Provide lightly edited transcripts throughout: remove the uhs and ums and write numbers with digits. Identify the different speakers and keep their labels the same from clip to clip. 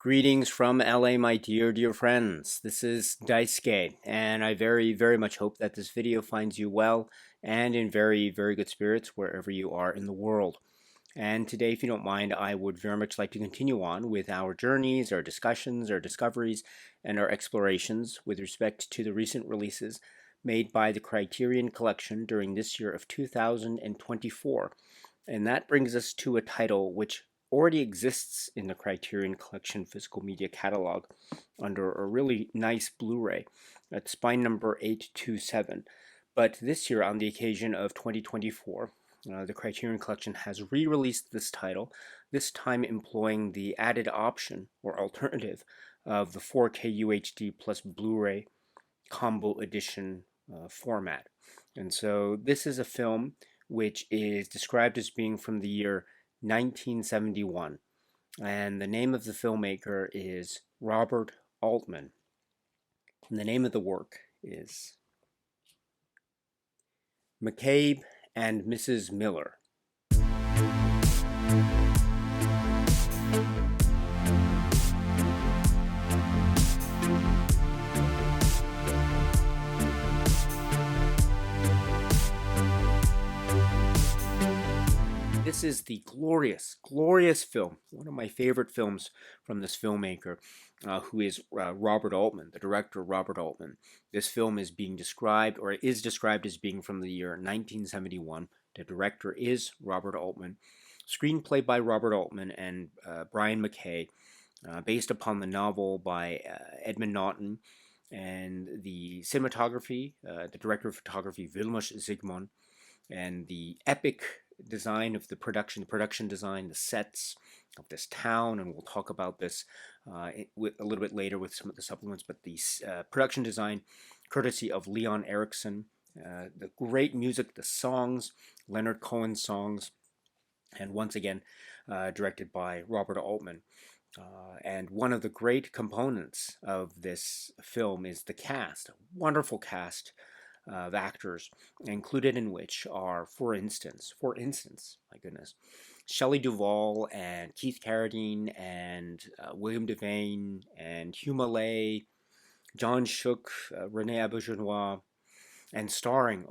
Speaker 1: Greetings from LA, my dear friends. This is Daisuke, and I very much hope that this video finds you well and in very good spirits wherever you are in the world. And today, if you don't mind, I would very much like to continue on with our journeys, our discussions, our discoveries, and our explorations with respect to the recent releases made by the Criterion Collection during this year of 2024. And that brings us to a title which already exists in the Criterion Collection physical media catalog under a really nice Blu-ray at spine number 827. But this year, on the occasion of 2024, the Criterion Collection has re-released this title, this time employing the added option or alternative of the 4K UHD plus Blu-ray combo edition format. And so this is a film which is described as being from the year 1971. And the name of the filmmaker is Robert Altman. And the name of the work is McCabe and Mrs. Miller. This is the glorious film, one of my favorite films from this filmmaker, who is Robert Altman, the director Robert Altman. This film is being described, or is described as being from the year 1971. The director is Robert Altman. Screenplay by Robert Altman and Brian McKay, based upon the novel by Edmund Naughton, and the cinematography, the director of photography, Vilmos Zsigmond, and the epic design of the production design, the sets of this town, and we'll talk about this a little bit later with some of the supplements, but the production design courtesy of Leon Erickson, the great music, the songs, Leonard Cohen's songs, and once again directed by Robert Altman. And one of the great components of this film is the cast, a wonderful cast of actors, included in which are, for instance, my goodness, Shelley Duvall and Keith Carradine and William Devane and Hugh Mallet, John Shook, Renee Auberjonois, and starring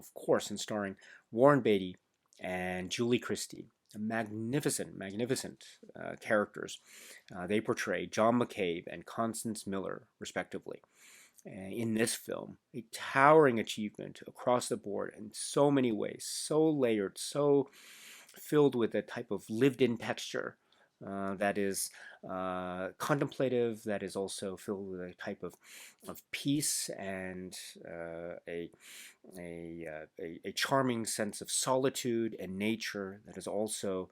Speaker 1: Warren Beatty and Julie Christie. Magnificent characters. They portray John McCabe and Constance Miller, respectively. In this film, a towering achievement across the board in so many ways, so layered, so filled with a type of lived-in texture that is contemplative, that is also filled with a type of peace and a charming sense of solitude and nature that is also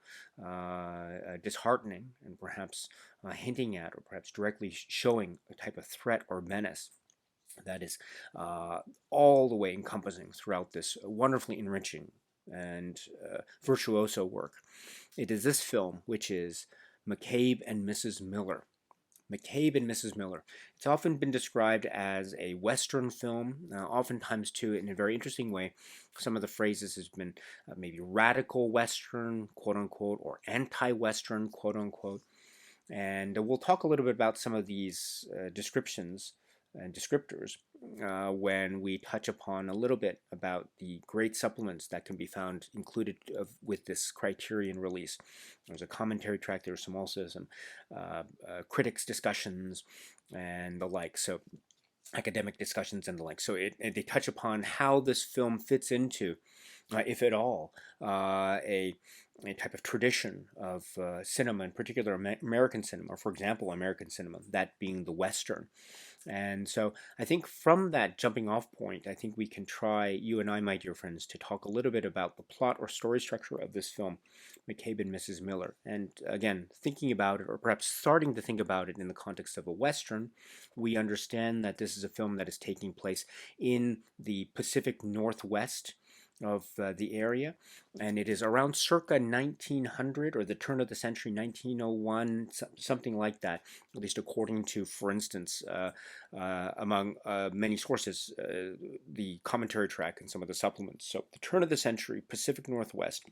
Speaker 1: disheartening and perhaps hinting at or perhaps directly showing a type of threat or menace that is all the way encompassing throughout this wonderfully enriching and virtuoso work. It is this film which is McCabe and Mrs. Miller. McCabe and Mrs. Miller. It's often been described as a Western film, oftentimes too in a very interesting way. Some of the phrases has been maybe radical Western, quote unquote, or anti-Western, quote unquote. And we'll talk a little bit about some of these descriptions and descriptors when we touch upon a little bit about the great supplements that can be found included with this Criterion release. There's a commentary track, there's also some critics discussions and the like, so academic discussions and the like. So they touch upon how this film fits into, if at all, a type of tradition of cinema, in particular American cinema, for example, American cinema, that being the Western. And so I think from that jumping off point, I think we can try, you and I, my dear friends, to talk a little bit about the plot or story structure of this film, McCabe and Mrs. Miller. And again, thinking about it, or perhaps starting to think about it in the context of a Western, we understand that this is a film that is taking place in the Pacific Northwest of the area, and it is around circa 1900 or the turn of the century, 1901, something like that, at least according to, for instance, among many sources, the commentary track and some of the supplements. So the turn of the century, Pacific Northwest.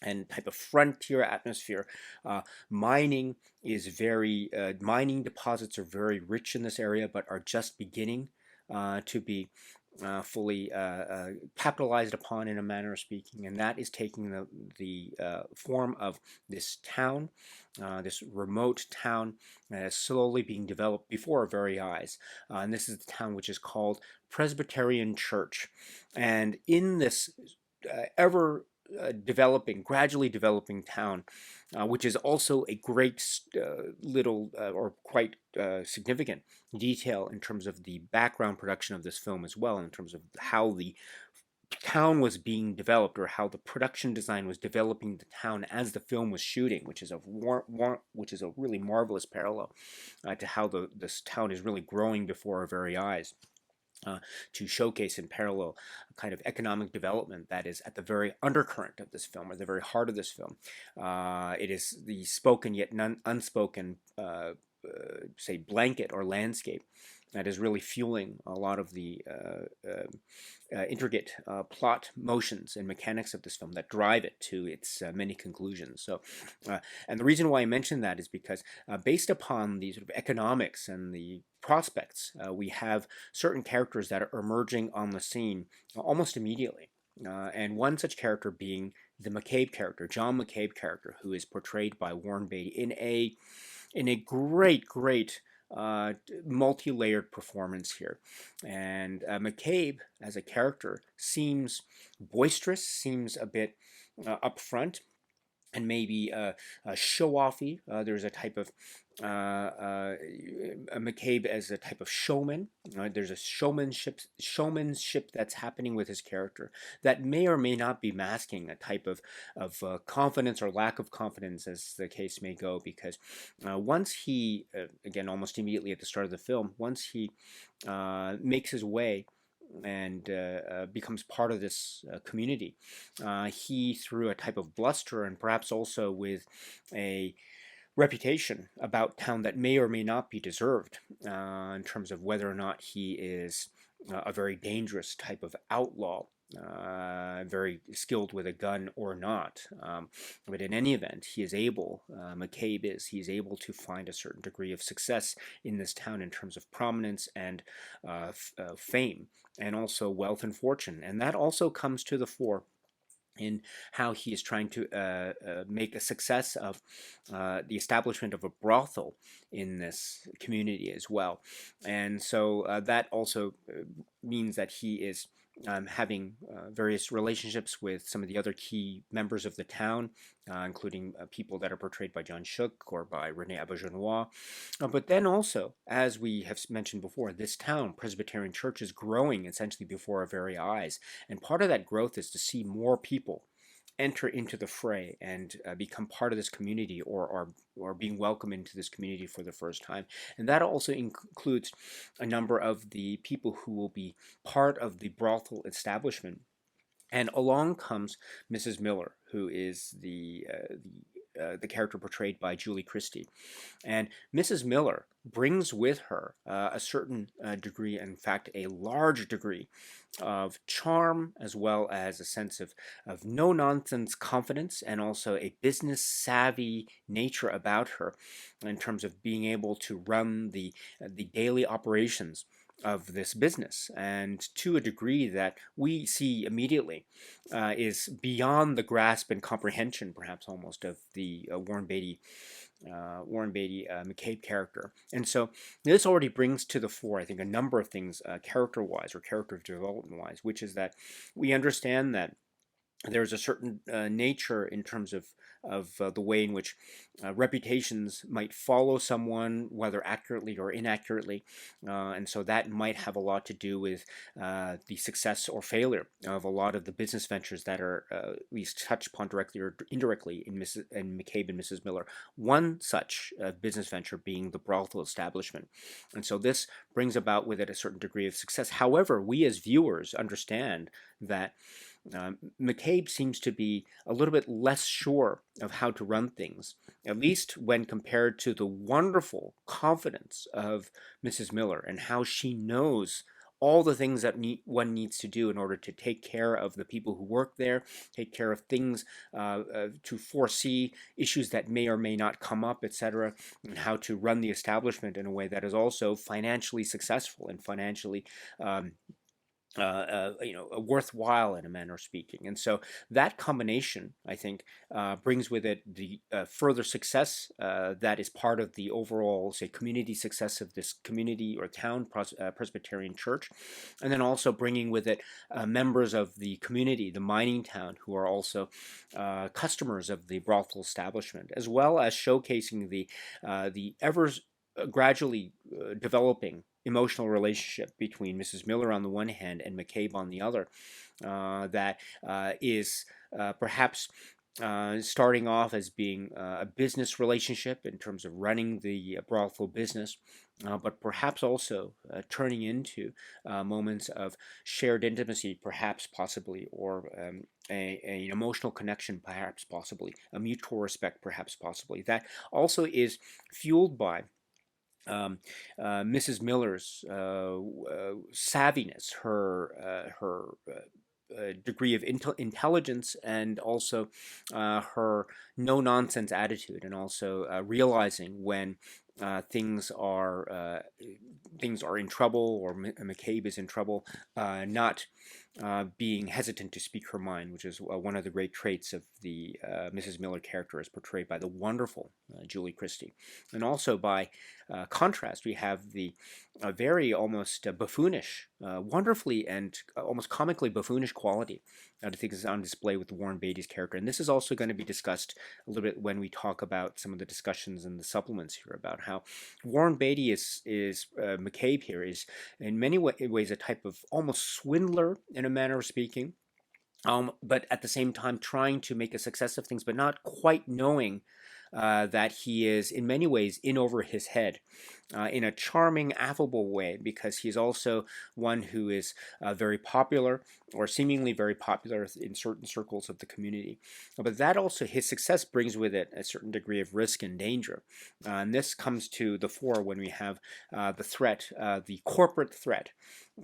Speaker 1: and type of frontier atmosphere. Mining is mining deposits are very rich in this area, but are just beginning to be fully capitalized upon, in a manner of speaking, and that is taking the form of this town, this remote town that is slowly being developed before our very eyes. And this is the town which is called Presbyterian Church. And in this ever developing, gradually developing town, which is also a great little or quite significant detail in terms of the background production of this film as well, in terms of how the town was being developed, or how the production design was developing the town as the film was shooting, which is a really marvelous parallel to how this town is really growing before our very eyes. To showcase in parallel a kind of economic development that is at the very undercurrent of this film, or the very heart of this film. It is the spoken yet unspoken, say, blanket or landscape that is really fueling a lot of the intricate plot motions and mechanics of this film that drive it to its many conclusions. So, and the reason why I mention that is because based upon the sort of economics and the prospects, we have certain characters that are emerging on the scene almost immediately. And one such character being the McCabe character, John McCabe character, who is portrayed by Warren Beatty in a great multi-layered performance here. And McCabe as a character seems boisterous, seems a bit upfront, and maybe show-offy. There's a type of McCabe as a type of showman. There's a showmanship that's happening with his character that may or may not be masking a type of confidence or lack of confidence, as the case may go. Because once he, again, almost immediately at the start of the film, once he makes his way and becomes part of this community, he, through a type of bluster and perhaps also with a reputation about town that may or may not be deserved, in terms of whether or not he is a very dangerous type of outlaw, very skilled with a gun or not. But in any event, he is able, he's able to find a certain degree of success in this town in terms of prominence and fame, and also wealth and fortune. And that also comes to the fore in how he is trying to make a success of the establishment of a brothel in this community as well. And so that also means that he is having various relationships with some of the other key members of the town, including people that are portrayed by John Shook or by Rene Auberjonois. But then also, as we have mentioned before, this town, Presbyterian Church, is growing essentially before our very eyes. And part of that growth is to see more people enter into the fray and become part of this community, or being welcomed into this community for the first time. And that also includes a number of the people who will be part of the brothel establishment. And along comes Mrs. Miller, who is the character portrayed by Julie Christie. And Mrs. Miller brings with her a certain degree, in fact, a large degree of charm, as well as a sense of no-nonsense confidence, and also a business-savvy nature about her in terms of being able to run the daily operations of this business, and to a degree that we see immediately is beyond the grasp and comprehension, perhaps almost, of the Warren Beatty McCabe character. And so this already brings to the fore, I think, a number of things character-wise or character development-wise, which is that we understand that there's a certain nature in terms of the way in which reputations might follow someone, whether accurately or inaccurately, and so that might have a lot to do with the success or failure of a lot of the business ventures that are at least touched upon directly or indirectly in McCabe and Mrs. Miller. One such business venture being the brothel establishment, and so this brings about with it a certain degree of success. However, we as viewers understand that McCabe seems to be a little bit less sure of how to run things, at least when compared to the wonderful confidence of Mrs. Miller and how she knows all the things that one needs to do in order to take care of the people who work there, take care of things, to foresee issues that may or may not come up, etc., and how to run the establishment in a way that is also financially successful and financially um, worthwhile in a manner of speaking. And so that combination, I think, brings with it the further success that is part of the overall, say, community success of this community or town Presbyterian church, and then also bringing with it members of the community, the mining town, who are also customers of the brothel establishment, as well as showcasing the ever gradually developing emotional relationship between Mrs. Miller on the one hand and McCabe on the other, that is perhaps starting off as being a business relationship in terms of running the brothel business, but perhaps also turning into moments of shared intimacy, perhaps possibly, or an emotional connection, perhaps possibly, a mutual respect, perhaps possibly. That also is fueled by Mrs. Miller's savviness, her degree of intelligence, and also her no-nonsense attitude, and also realizing when things are in trouble, or McCabe is in trouble, not being hesitant to speak her mind, which is one of the great traits of the Mrs. Miller character, as portrayed by the wonderful Julie Christie. And also, by contrast, we have the very almost buffoonish, wonderfully and almost comically buffoonish quality that I think is on display with Warren Beatty's character. And this is also going to be discussed a little bit when we talk about some of the discussions in the supplements here, about how Warren Beatty is McCabe here is in many ways a type of almost swindler in a manner of speaking, but at the same time trying to make a success of things, but not quite knowing that he is in many ways in over his head, in a charming, affable way, because he's also one who is very popular, or seemingly very popular in certain circles of the community. But that also, his success brings with it a certain degree of risk and danger. And this comes to the fore when we have the threat, the corporate threat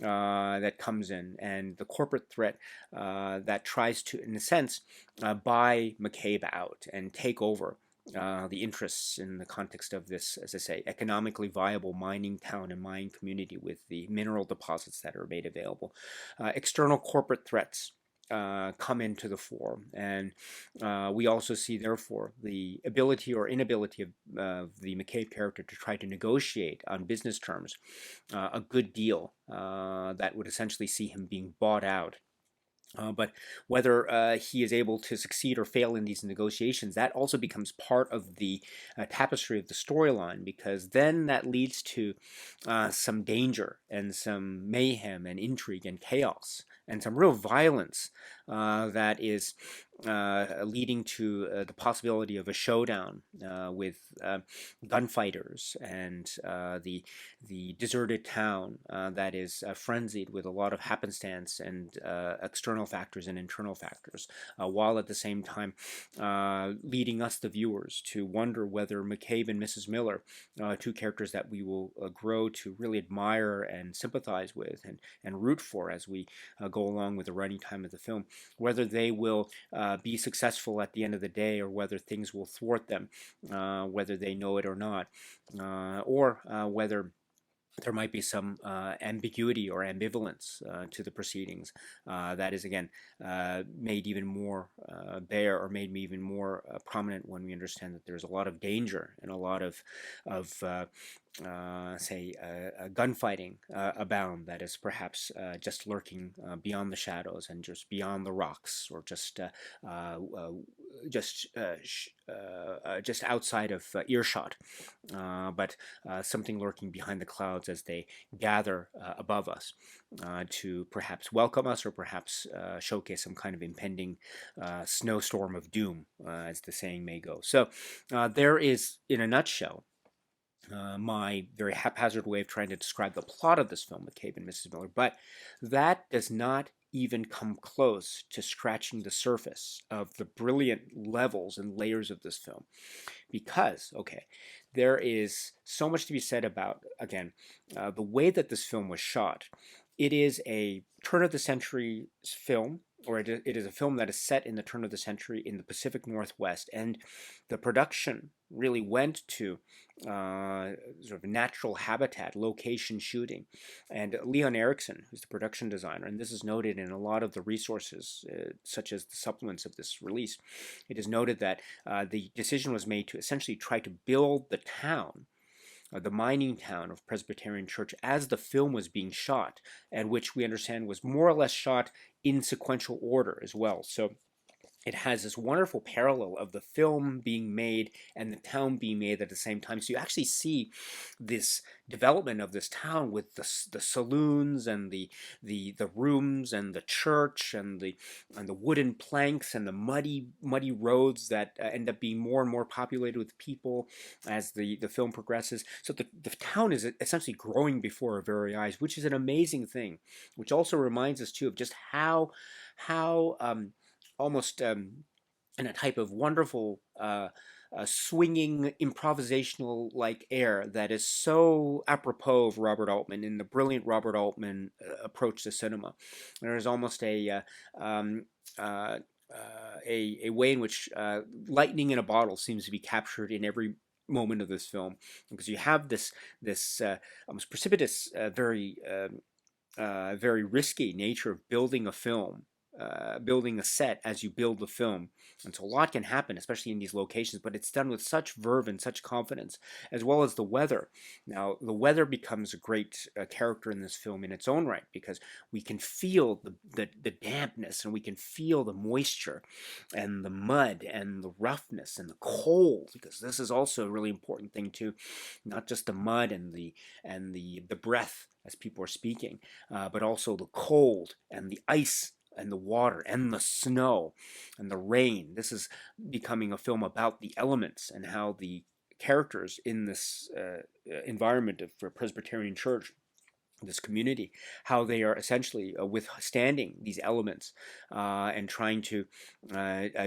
Speaker 1: that comes in, and the corporate threat that tries to, in a sense, buy McCabe out and take over the interests in the context of this, as I say, economically viable mining town and mining community with the mineral deposits that are made available. External corporate threats come into the fore, and we also see, therefore, the ability or inability of the McCabe character to try to negotiate on business terms a good deal that would essentially see him being bought out. But whether he is able to succeed or fail in these negotiations, that also becomes part of the tapestry of the storyline, because then that leads to some danger and some mayhem and intrigue and chaos and some real violence that is leading to the possibility of a showdown with gunfighters and the deserted town that is frenzied with a lot of happenstance and external factors and internal factors, while at the same time leading us, the viewers, to wonder whether McCabe and Mrs. Miller, two characters that we will grow to really admire and sympathize with and root for as we go along with the running time of the film, whether they will be successful at the end of the day, or whether things will thwart them, whether they know it or not, or whether there might be some ambiguity or ambivalence to the proceedings that is, again, made even more bare, or made even more prominent when we understand that there's a lot of danger and a lot of say, gunfighting abound that is perhaps just lurking beyond the shadows and just beyond the rocks, or just outside of earshot, but something lurking behind the clouds as they gather above us to perhaps welcome us, or perhaps showcase some kind of impending snowstorm of doom, as the saying may go. So there is, in a nutshell, my very haphazard way of trying to describe the plot of this film, McCabe and Mrs. Miller, but that does not even come close to scratching the surface of the brilliant levels and layers of this film. Because, okay, there is so much to be said about, again, the way that this film was shot. It is a turn of the century film, or it is a film that is set in the turn of the century in the Pacific Northwest, and the production really went to sort of natural habitat, location shooting. And Leon Erickson, who's the production designer, and this is noted in a lot of the resources, such as the supplements of this release, it is noted that the decision was made to essentially try to build the town, the mining town of Presbyterian Church, as the film was being shot, and which we understand was more or less shot in sequential order as well. So it has this wonderful parallel of the film being made and the town being made at the same time. So you actually see this development of this town with the saloons and the rooms and the church and the wooden planks and the muddy roads that end up being more and more populated with people as the film progresses. So the town is essentially growing before our very eyes, which is an amazing thing, which also reminds us too of just how almost in a type of wonderful swinging improvisational like air that is so apropos of Robert Altman in the brilliant Robert Altman approach to cinema. There is almost um, uh, a way in which lightning in a bottle seems to be captured in every moment of this film, because you have this almost precipitous, very risky nature of building a film, building a set as you build the film. And so a lot can happen, especially in these locations, but it's done with such verve and such confidence, as well as the weather. Now, the weather becomes a great character in this film in its own right, because we can feel the dampness, and we can feel the moisture and the mud and the roughness and the cold, because this is also a really important thing too, not just the mud and the breath as people are speaking, but also the cold and the ice and the water and the snow and the rain. This is becoming a film about the elements and how the characters in this environment of Presbyterian Church, this community, how they are essentially withstanding these elements and trying to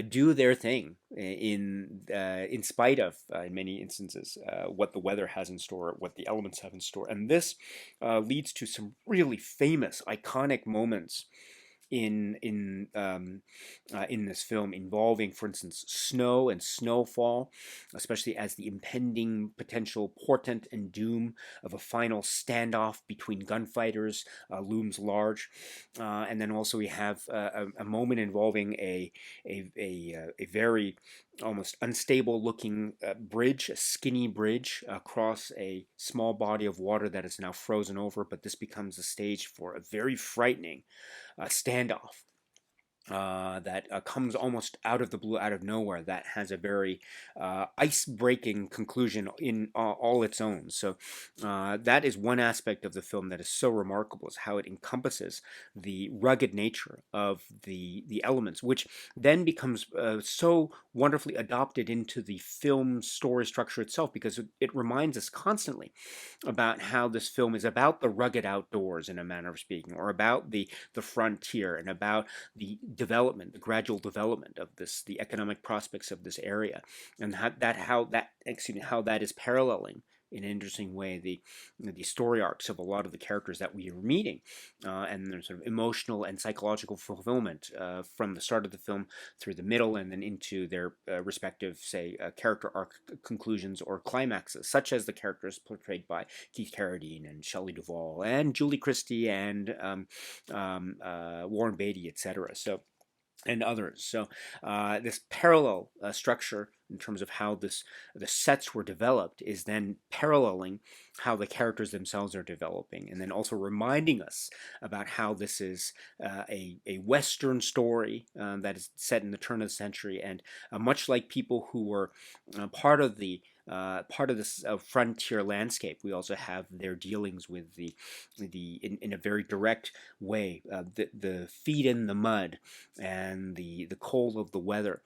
Speaker 1: do their thing in spite of, in many instances, what the weather has in store, what the elements have in store. And this leads to some really famous, iconic moments in this film, involving, for instance, snow and snowfall, especially as the impending potential portent and doom of a final standoff between gunfighters looms large. And then also we have a moment involving a very almost unstable looking bridge, a skinny bridge across a small body of water that is now frozen over, but this becomes the stage for a very frightening standoff that comes almost out of the blue, out of nowhere, that has a very ice-breaking conclusion in all its own. So that is one aspect of the film that is so remarkable, is how it encompasses the rugged nature of the elements, which then becomes so wonderfully adopted into the film story structure itself, because it reminds us constantly about how this film is about the rugged outdoors, in a manner of speaking, or about the frontier, and about the development, the gradual development of this, the economic prospects of this area, and how that is paralleling in an interesting way the story arcs of a lot of the characters that we are meeting, and their sort of emotional and psychological fulfillment from the start of the film through the middle, and then into their respective, say, character arc conclusions or climaxes, such as the characters portrayed by Keith Carradine and Shelley Duvall and Julie Christie and Warren Beatty, etc. So, and others. So this parallel structure in terms of how the sets were developed is then paralleling how the characters themselves are developing, and then also reminding us about how this is a Western story that is set in the turn of the century, and much like people who were part of this frontier landscape, we also have their dealings with in a very direct way, the feet in the mud and the cold of the weather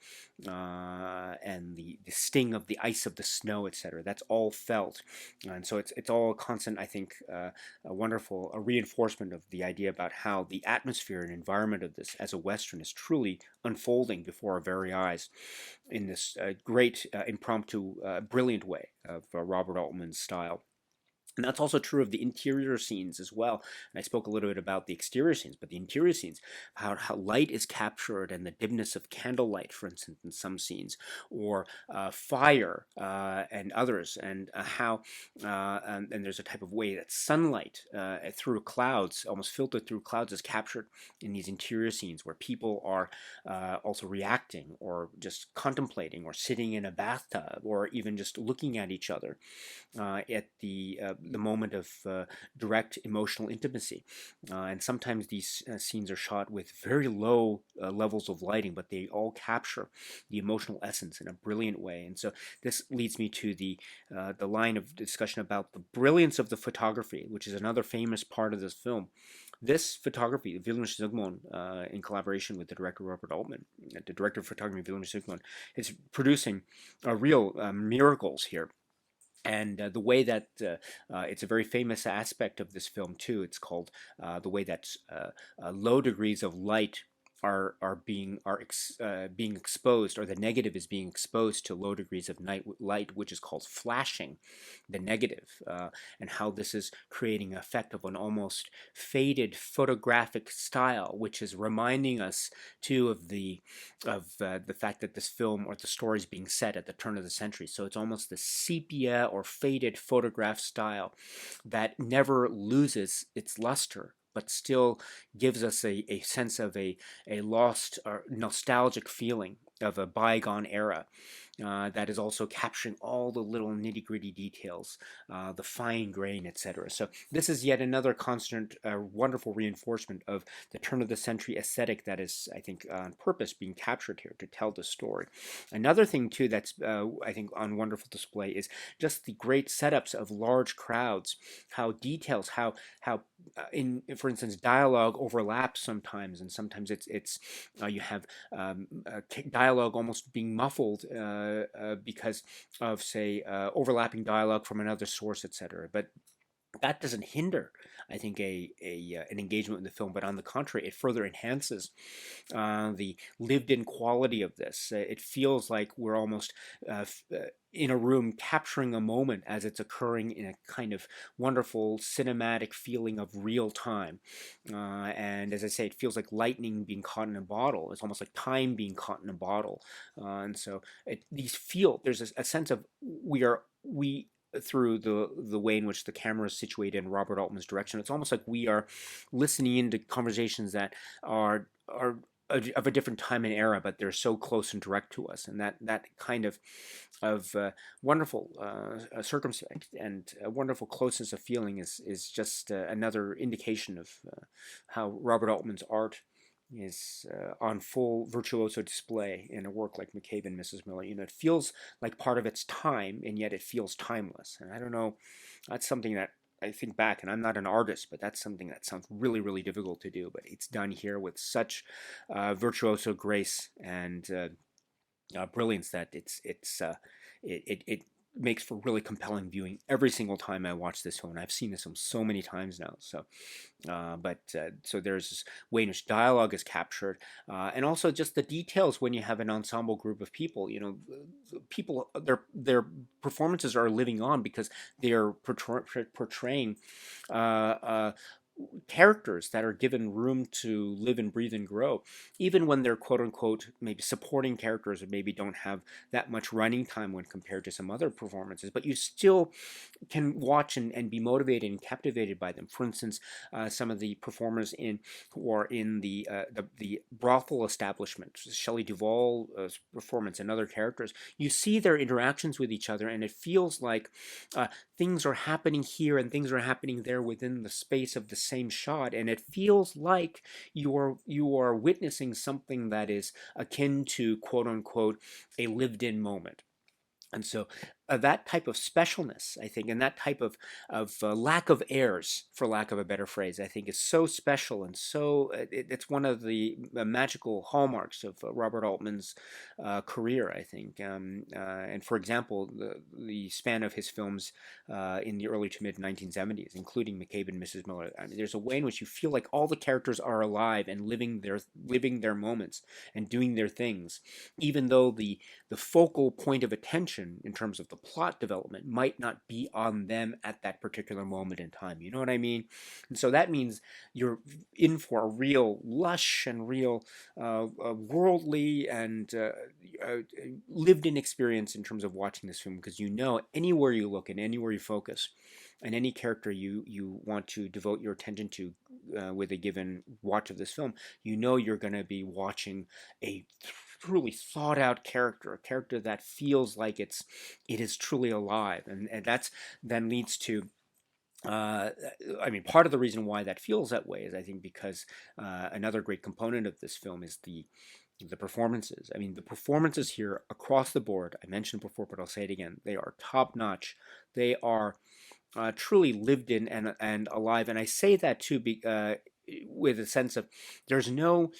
Speaker 1: and the sting of the ice of the snow, etc. That's all felt, and so it's all a constant, I think, a wonderful reinforcement of the idea about how the atmosphere and environment of this as a Western is truly unfolding before our very eyes in this great impromptu, brilliant way of Robert Altman's style. And that's also true of the interior scenes as well. And I spoke a little bit about the exterior scenes, but the interior scenes, how light is captured and the dimness of candlelight, for instance, in some scenes, or fire and others, and and there's a type of way that sunlight through clouds, almost filtered through clouds, is captured in these interior scenes where people are also reacting or just contemplating or sitting in a bathtub or even just looking at each other at the moment of direct emotional intimacy. And sometimes these scenes are shot with very low levels of lighting, but they all capture the emotional essence in a brilliant way. And so this leads me to the line of discussion about the brilliance of the photography, which is another famous part of this film. This photography, Vilnius Zsigmond, in collaboration with the director Robert Altman, the director of photography Vilnius Zsigmond, is producing real miracles here. And the way that it's a very famous aspect of this film too. It's called the way that low degrees of light are being exposed, or the negative is being exposed to low degrees of light, which is called flashing, the negative, and how this is creating an effect of an almost faded photographic style, which is reminding us too of the fact that this film or the story is being set at the turn of the century. So it's almost the sepia or faded photograph style that never loses its luster, but still gives us a sense of a lost or nostalgic feeling of a bygone era. That is also capturing all the little nitty-gritty details, the fine grain, etc. So this is yet another constant, wonderful reinforcement of the turn-of-the-century aesthetic that is, I think, on purpose being captured here to tell the story. Another thing, too, that's, I think, on wonderful display is just the great setups of large crowds, how details, for instance, dialogue overlaps sometimes, and sometimes it's you have dialogue almost being muffled because of, say, overlapping dialogue from another source, etc. But that doesn't hinder, I think, an engagement in the film, but on the contrary, it further enhances the lived-in quality of this. It feels like we're almost in a room capturing a moment as it's occurring in a kind of wonderful cinematic feeling of real time. And as I say, it feels like lightning being caught in a bottle. It's almost like time being caught in a bottle. And so there's a sense of we through the way in which the camera is situated in Robert Altman's direction. It's almost like we are listening into conversations that are of a different time and era, but they're so close and direct to us, and that kind of wonderful circumstance and a wonderful closeness of feeling is just another indication of how Robert Altman's art is on full virtuoso display in a work like McCabe and Mrs. Miller. It feels like part of its time, and yet it feels timeless. And I don't know, that's something that I think back, and I'm not an artist, but that's something that sounds really, really difficult to do. But it's done here with such virtuoso grace and brilliance that it makes for really compelling viewing every single time I watch this film. And I've seen this film so many times now. So, so there's this way in which dialogue is captured, and also just the details when you have an ensemble group of people. People their performances are living on because they are portraying characters that are given room to live and breathe and grow, even when they're quote unquote maybe supporting characters or maybe don't have that much running time when compared to some other performances, but you still can watch and be motivated and captivated by them. For instance, some of the performers who are in the brothel establishment, Shelley Duvall's performance and other characters, you see their interactions with each other, and it feels like things are happening here and things are happening there within the space of the same shot, and it feels like you are witnessing something that is akin to quote unquote a lived-in moment. And so that type of specialness, I think, and that type of lack of airs, for lack of a better phrase, I think is so special and so it's one of the magical hallmarks of Robert Altman's career, I think. And for example, the span of his films in the early to mid 1970s, including McCabe and Mrs. Miller, I mean, there's a way in which you feel like all the characters are alive and living their moments and doing their things, even though the focal point of attention in terms of the plot development might not be on them at that particular moment in time. You know what I mean? And so that means you're in for a real lush and real worldly and lived-in experience in terms of watching this film, because you know anywhere you look and anywhere you focus, and any character you want to devote your attention to with a given watch of this film, you know you're going to be watching a truly thought out character, a character that feels like it is truly alive, and that's then leads to I mean, part of the reason why that feels that way is, I think, because another great component of this film is the performances. I mean, the performances here across the board, I mentioned before, but I'll say it again, they are top notch. They are truly lived in and alive. And I say that too with a sense of there's no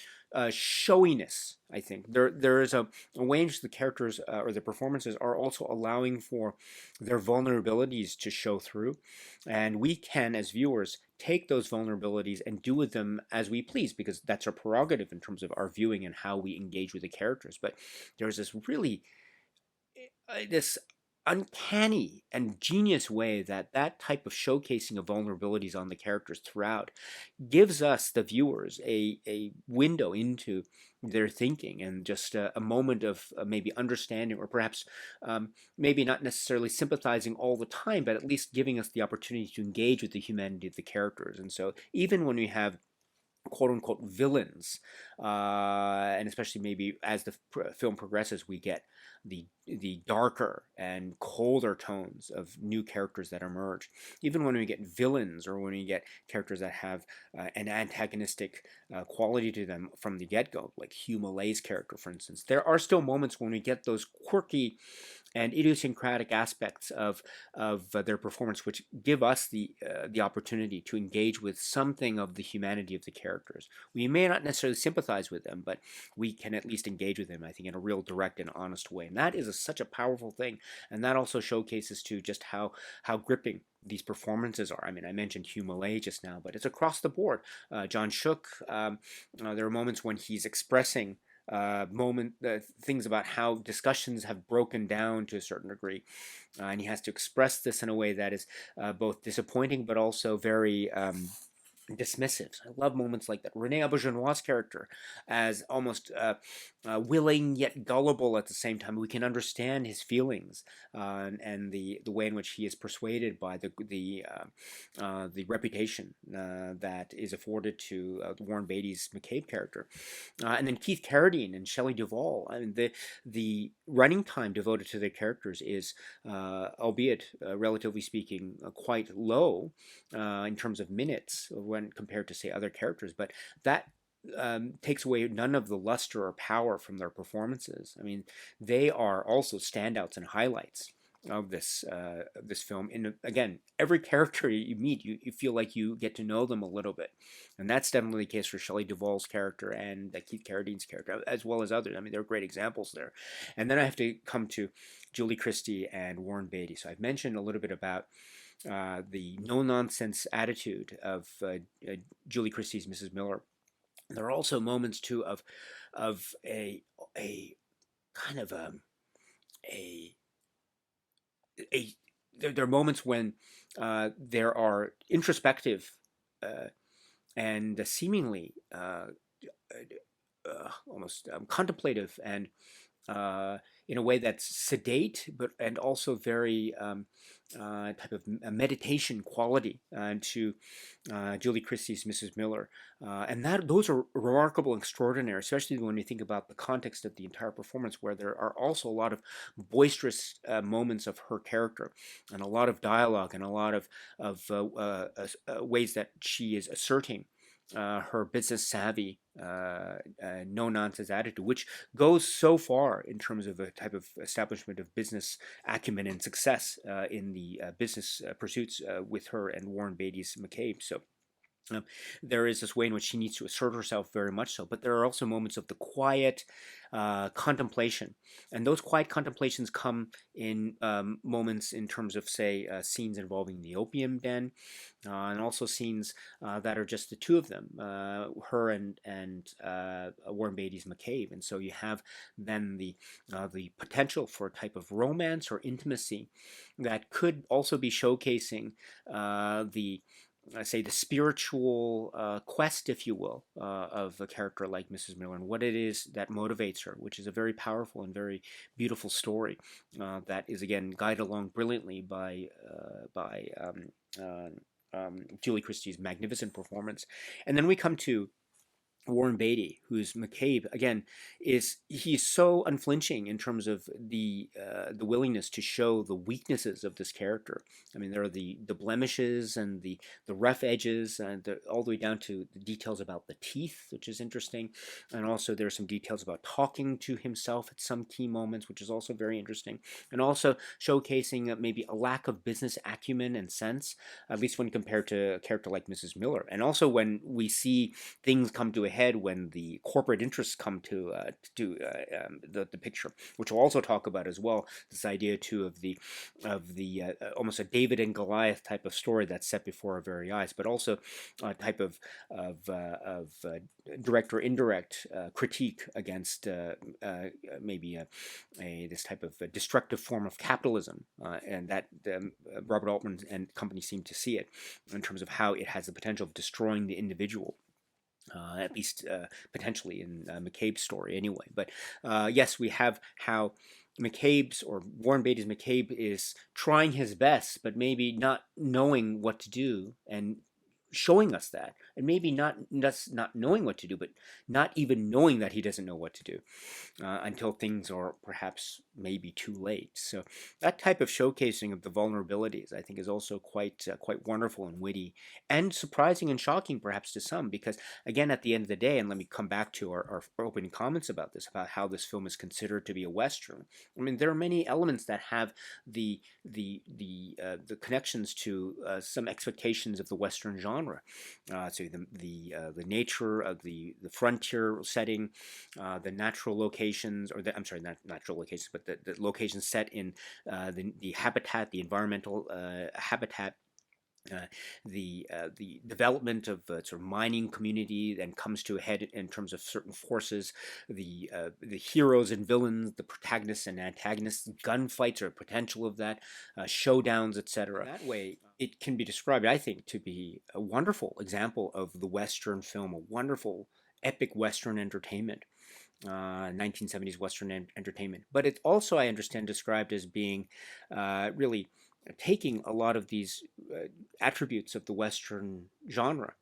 Speaker 1: showiness. I think there is a way in which the characters or the performances are also allowing for their vulnerabilities to show through, and we can, as viewers, take those vulnerabilities and do with them as we please, because that's our prerogative in terms of our viewing and how we engage with the characters. But there's this really this uncanny and genius way that that type of showcasing of vulnerabilities on the characters throughout gives us, the viewers, a window into their thinking, and just a moment of maybe understanding, or perhaps maybe not necessarily sympathizing all the time, but at least giving us the opportunity to engage with the humanity of the characters. And so even when we have quote unquote villains, and especially maybe as the film progresses, we get the darker and colder tones of new characters that emerge. Even when we get villains, or when we get characters that have an antagonistic quality to them from the get-go, like Hugh Malay's character, for instance, there are still moments when we get those quirky and idiosyncratic aspects of their performance, which give us the opportunity to engage with something of the humanity of the characters. We may not necessarily sympathize with them, but we can at least engage with them, I think, in a real direct and honest way. And that is such a powerful thing. And that also showcases too just how gripping these performances are. I mean, I mentioned Hugh Malay just now, but it's across the board. John Shook, there are moments when he's expressing things about how discussions have broken down to a certain degree, and he has to express this in a way that is both disappointing but also very dismissive. I love moments like that. Rene Auberjonois' character, as almost willing yet gullible at the same time. We can understand his feelings and the way in which he is persuaded by the reputation that is afforded to Warren Beatty's McCabe character, and then Keith Carradine and Shelley Duvall. I mean, the running time devoted to their characters is, albeit relatively speaking, quite low in terms of minutes when compared to, say, other characters, but that takes away none of the luster or power from their performances. I mean, they are also standouts and highlights of this film. And again, every character you meet, you feel like you get to know them a little bit, and that's definitely the case for Shelley Duvall's character and Keith Carradine's character, as well as others. I mean, there are great examples there. And then I have to come to Julie Christie and Warren Beatty. So I've mentioned a little bit about the no-nonsense attitude of Julie Christie's Mrs. Miller. There are also moments too of a kind of a there are moments when there are introspective and seemingly almost contemplative, and in a way that's sedate, but and also very type of meditation quality to Julie Christie's Mrs. Miller, and those are remarkable and extraordinary, especially when you think about the context of the entire performance, where there are also a lot of boisterous moments of her character, and a lot of dialogue, and a lot of ways that she is asserting her business savvy, no nonsense attitude, which goes so far in terms of a type of establishment of business acumen and success in the business pursuits with her and Warren Beatty's McCabe. So Um, there is this way in which she needs to assert herself very much so, but there are also moments of the quiet contemplation. And those quiet contemplations come in moments in terms of, say, scenes involving the opium den, and also scenes that are just the two of them, her and Warren Beatty's McCabe. And so you have then the potential for a type of romance or intimacy that could also be showcasing the I say the spiritual quest, if you will, of a character like Mrs. Miller and what it is that motivates her, which is a very powerful and very beautiful story that is again guided along brilliantly by Julie Christie's magnificent performance. And then we come to Warren Beatty, who's McCabe, again, he's so unflinching in terms of the willingness to show the weaknesses of this character. I mean, there are the blemishes and the rough edges, and all the way down to the details about the teeth, which is interesting, and also there are some details about talking to himself at some key moments, which is also very interesting, and also showcasing maybe a lack of business acumen and sense, at least when compared to a character like Mrs. Miller, and also when we see things come to a head when the corporate interests come to the picture, which we'll also talk about as well. This idea too of the almost a David and Goliath type of story that's set before our very eyes, but also a type of direct or indirect critique against maybe this type of destructive form of capitalism, and that Robert Altman and company seem to see it in terms of how it has the potential of destroying the individual. At least potentially in McCabe's story anyway. But yes, we have how McCabe's or Warren Beatty's McCabe is trying his best, but maybe not knowing what to do and showing us that, and maybe not just not knowing what to do, but not even knowing that he doesn't know what to do until things are perhaps maybe too late. So that type of showcasing of the vulnerabilities, I think, is also quite wonderful and witty and surprising and shocking, perhaps to some, because again, at the end of the day, and let me come back to our opening comments about this, about how this film is considered to be a Western. I mean, there are many elements that have the connections to some expectations of the Western genre. So the nature of the frontier setting, the natural locations, or I'm sorry, not natural locations, but the locations set in the habitat, the environmental habitat. The development of sort of mining community then comes to a head in terms of certain forces, the heroes and villains, the protagonists and antagonists, gunfights or potential of that, showdowns, etc. That way, it can be described, I think, to be a wonderful example of the Western film, a wonderful epic Western entertainment. 1970s Western entertainment. But it's also, I understand, described as being really taking a lot of these attributes of the Western genre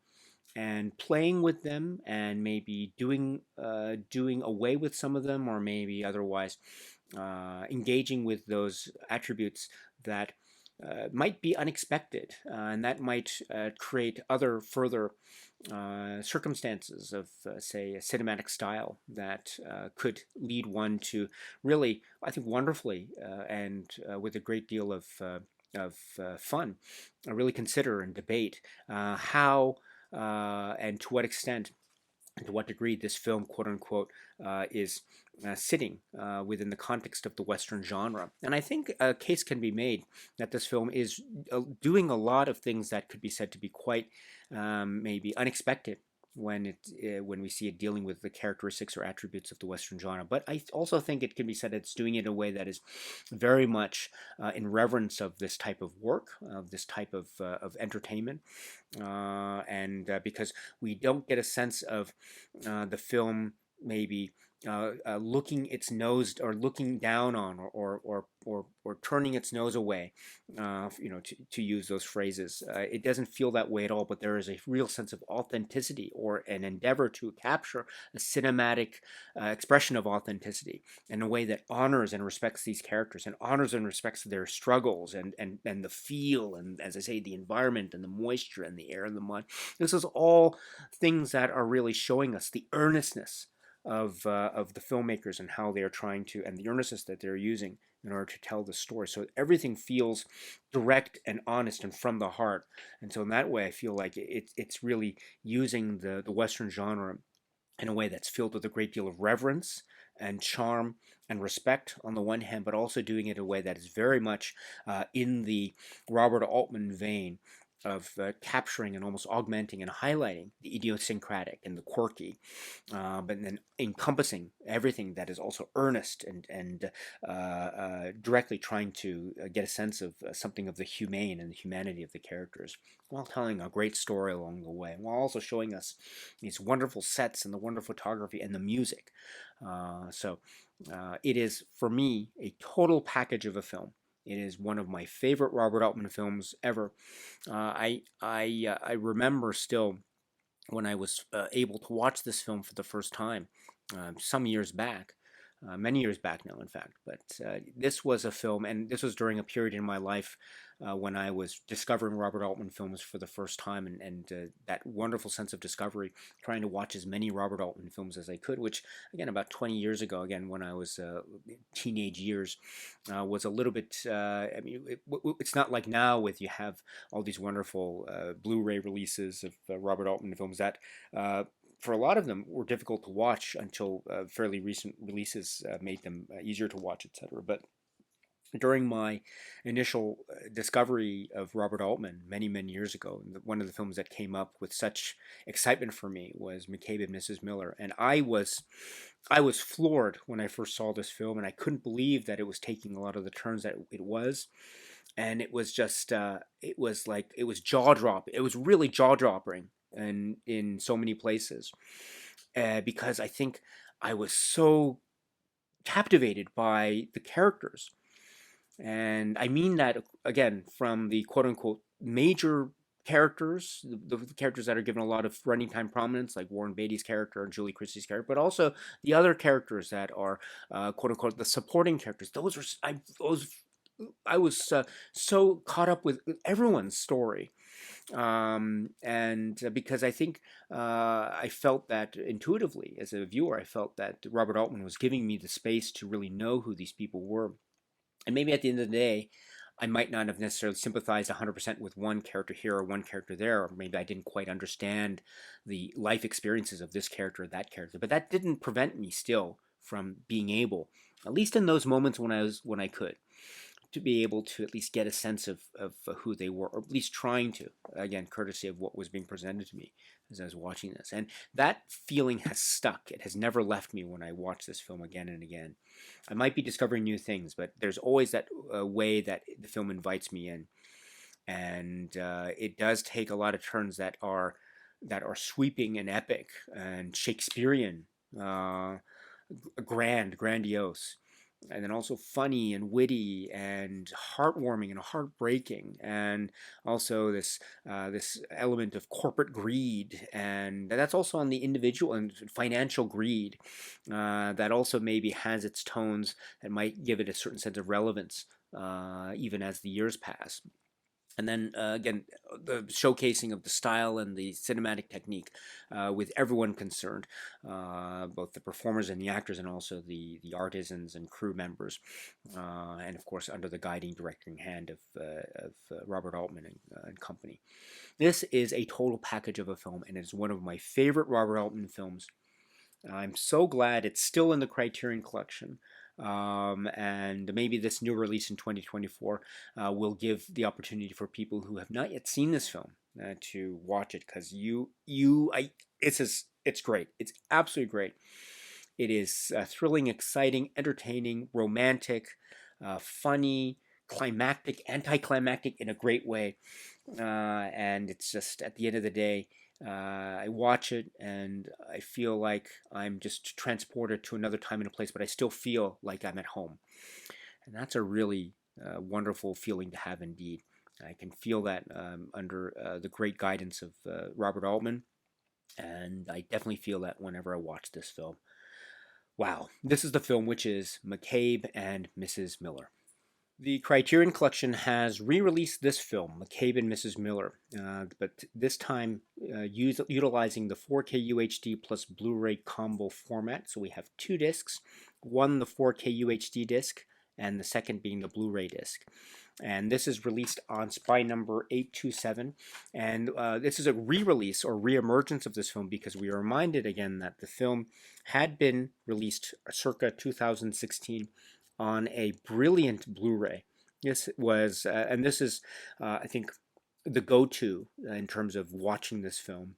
Speaker 1: and playing with them, and maybe doing away with some of them, or maybe otherwise engaging with those attributes that might be unexpected, and that might create other further circumstances of, say, a cinematic style that could lead one to really, I think, wonderfully and with a great deal of fun, really consider and debate how and to what extent and to what degree this film, quote unquote, is sitting within the context of the Western genre. And I think a case can be made that this film is doing a lot of things that could be said to be quite maybe unexpected when we see it dealing with the characteristics or attributes of the Western genre. But I also think it can be said it's doing it in a way that is very much in reverence of this type of work, of this type of entertainment, and because we don't get a sense of the film maybe looking its nose or looking down on or turning its nose away, to use those phrases. It doesn't feel that way at all, but there is a real sense of authenticity or an endeavor to capture a cinematic expression of authenticity in a way that honors and respects these characters and honors and respects their struggles and the feel and, as I say, the environment and the moisture and the air and the mud. This is all things that are really showing us the earnestness of the filmmakers and how they are trying to, and the earnestness that they're using in order to tell the story. So everything feels direct and honest and from the heart. And so in that way, I feel like it's really using the Western genre in a way that's filled with a great deal of reverence and charm and respect on the one hand, but also doing it in a way that is very much in the Robert Altman vein of capturing and almost augmenting and highlighting the idiosyncratic and the quirky, but then encompassing everything that is also earnest and directly trying to get a sense of something of the humane and the humanity of the characters, while telling a great story along the way, while also showing us these wonderful sets and the wonderful photography and the music. It is, for me, a total package of a film. It is one of my favorite Robert Altman films ever. I remember still when I was able to watch this film for the first time some years back, many years back now, in fact. But this was a film, and this was during a period in my life when I was discovering Robert Altman films for the first time, and that wonderful sense of discovery, trying to watch as many Robert Altman films as I could, which, again, about 20 years ago, again, when I was teenage years, was a little bit, I mean, it's not like now with you have all these wonderful Blu-ray releases of Robert Altman films that for a lot of them were difficult to watch until fairly recent releases made them easier to watch, etc. But during my initial discovery of Robert Altman many years ago, one of the films that came up with such excitement for me was McCabe and Mrs. Miller, and I was floored when I first saw this film, and I couldn't believe that it was taking a lot of the turns that it was, and it was just it was jaw dropping. It was really jaw dropping, and in so many places, because I think I was so captivated by the characters. And I mean that, again, from the quote unquote major characters, the characters that are given a lot of running time prominence, like Warren Beatty's character and Julie Christie's character, but also the other characters that are quote unquote the supporting characters. I was so caught up with everyone's story. And because I think I felt that intuitively as a viewer, I felt that Robert Altman was giving me the space to really know who these people were. And maybe at the end of the day, I might not have necessarily sympathized 100% with one character here or one character there, or maybe I didn't quite understand the life experiences of this character or that character. But that didn't prevent me still from being able, at least in those moments when I could, to be able to at least get a sense of who they were, or at least trying to, again, courtesy of what was being presented to me as I was watching this. And that feeling has stuck. It has never left me when I watch this film again and again. I might be discovering new things, but there's always that way that the film invites me in. And it does take a lot of turns that are sweeping and epic and Shakespearean, grandiose, and then also funny and witty and heartwarming and heartbreaking, and also this element of corporate greed, and that's also on the individual and financial greed that also maybe has its tones that might give it a certain sense of relevance even as the years pass. And then again, the showcasing of the style and the cinematic technique with everyone concerned, both the performers and the actors, and also the artisans and crew members, and of course under the guiding directing hand of Robert Altman and company. This is a total package of a film, and it's one of my favorite Robert Altman films. I'm so glad it's still in the Criterion Collection. And maybe this new release in 2024 will give the opportunity for people who have not yet seen this film to watch it, because it's great. It's absolutely great. It is thrilling, exciting, entertaining, romantic, funny, climactic, anticlimactic in a great way. And it's just, at the end of the day, I watch it and I feel like I'm just transported to another time and a place, but I still feel like I'm at home. And that's a really wonderful feeling to have indeed. I can feel that under the great guidance of Robert Altman, and I definitely feel that whenever I watch this film. Wow, this is the film, which is McCabe and Mrs. Miller. The Criterion Collection has re-released this film, McCabe and Mrs. Miller, but this time utilizing the 4K UHD plus Blu-ray combo format. So we have two discs, one the 4K UHD disc and the second being the Blu-ray disc. And this is released on spine number 827. And this is a re-release or re-emergence of this film because we are reminded again that the film had been released circa 2016 on a brilliant Blu-ray. This was, and this is, I think, the go-to in terms of watching this film.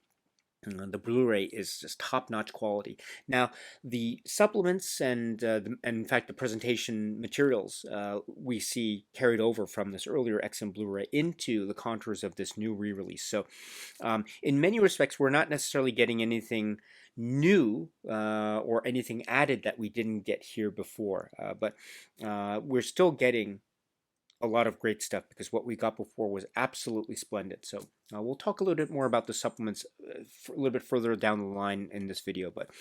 Speaker 1: The Blu-ray is just top-notch quality. Now, the supplements and in fact the presentation materials we see carried over from this earlier XM Blu-ray into the contours of this new re-release. So, in many respects, we're not necessarily getting anything new or anything added that we didn't get here before, but we're still getting a lot of great stuff because what we got before was absolutely splendid. So we'll talk a little bit more about the supplements a little bit further down the line in this video. But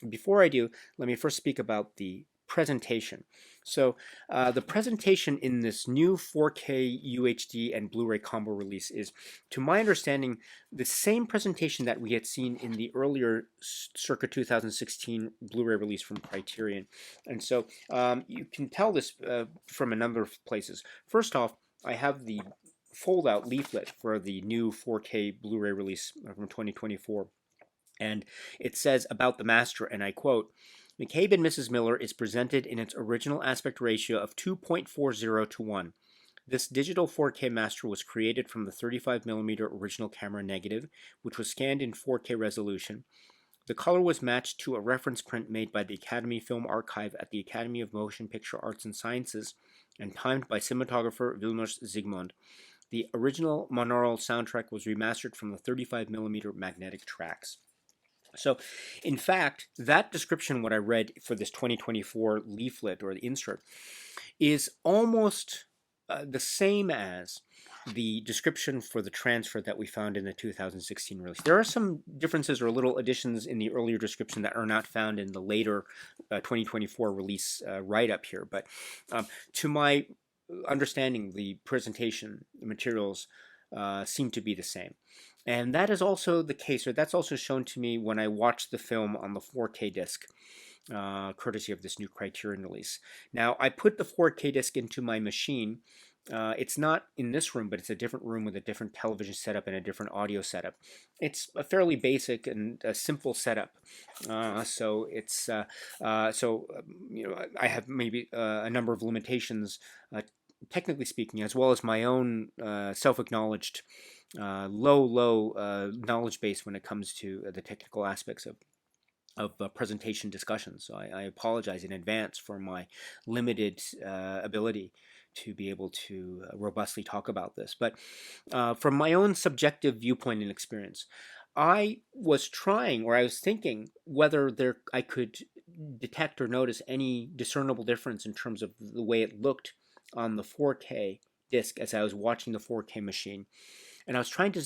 Speaker 1: before I do, let me first speak about the presentation. So the presentation in this new 4K UHD and Blu-ray combo release is, to my understanding, the same presentation that we had seen in the earlier circa 2016 Blu-ray release from Criterion. And so you can tell this from a number of places. First off, I have the fold-out leaflet for the new 4K Blu-ray release from 2024. And it says about the master, and I quote, "McCabe and Mrs. Miller is presented in its original aspect ratio of 2.40 to 1. This digital 4K master was created from the 35mm original camera negative, which was scanned in 4K resolution. The color was matched to a reference print made by the Academy Film Archive at the Academy of Motion Picture Arts and Sciences and timed by cinematographer Vilmos Zsigmond. The original monaural soundtrack was remastered from the 35mm magnetic tracks." So, in fact, that description, what I read for this 2024 leaflet or the insert, is almost the same as the description for the transfer that we found in the 2016 release. There are some differences or little additions in the earlier description that are not found in the later 2024 release write-up here. But to my understanding, the presentation materials seem to be the same. And that is also the case, or that's also shown to me when I watched the film on the 4K disc, courtesy of this new Criterion release. Now, I put the 4K disc into my machine. It's not in this room, but it's a different room with a different television setup and a different audio setup. It's a fairly basic and a simple setup. So it's I have maybe a number of limitations, technically speaking, as well as my own self-acknowledged low knowledge base when it comes to the technical aspects of presentation discussions. So I apologize in advance for my limited ability to be able to robustly talk about this. But from my own subjective viewpoint and experience, I was trying, or I was thinking, whether I could detect or notice any discernible difference in terms of the way it looked on the 4K disc as I was watching the 4K machine. And I was trying to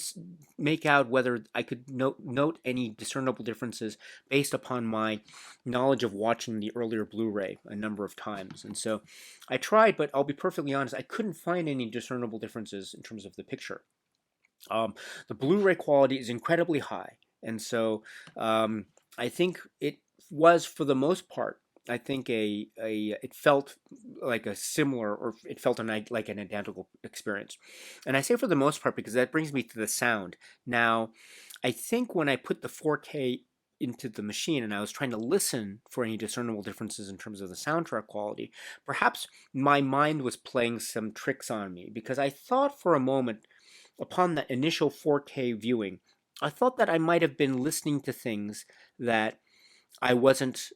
Speaker 1: make out whether I could note any discernible differences based upon my knowledge of watching the earlier Blu-ray a number of times. And so I tried, but I'll be perfectly honest, I couldn't find any discernible differences in terms of the picture. The Blu-ray quality is incredibly high. And so I think it was, for the most part, I think it felt like a similar, or it felt like an identical experience. And I say for the most part because that brings me to the sound. Now, I think when I put the 4K into the machine and I was trying to listen for any discernible differences in terms of the soundtrack quality, perhaps my mind was playing some tricks on me, because I thought for a moment, upon that initial 4K viewing, I thought that I might have been listening to things that I wasn't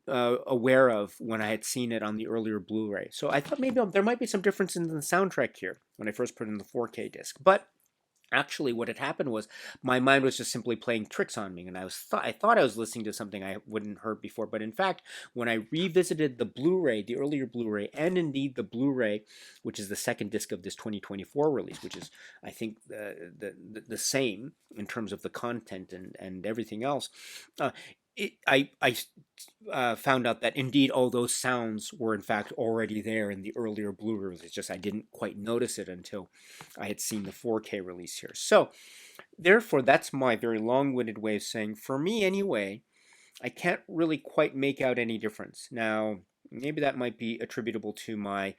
Speaker 1: aware of when I had seen it on the earlier Blu-ray. So I thought maybe there might be some difference in the soundtrack here when I first put in the 4K disc. But actually what had happened was my mind was just simply playing tricks on me, and I thought I was listening to something I wouldn't heard before. But in fact, when I revisited the Blu-ray, the earlier Blu-ray, and indeed the Blu-ray, which is the second disc of this 2024 release, which is, I think, the same in terms of the content and everything else, I found out that indeed all those sounds were in fact already there in the earlier Blu-ray. It's just I didn't quite notice it until I had seen the 4K release here. So therefore, that's my very long-winded way of saying, for me anyway, I can't really quite make out any difference. Now, maybe that might be attributable to my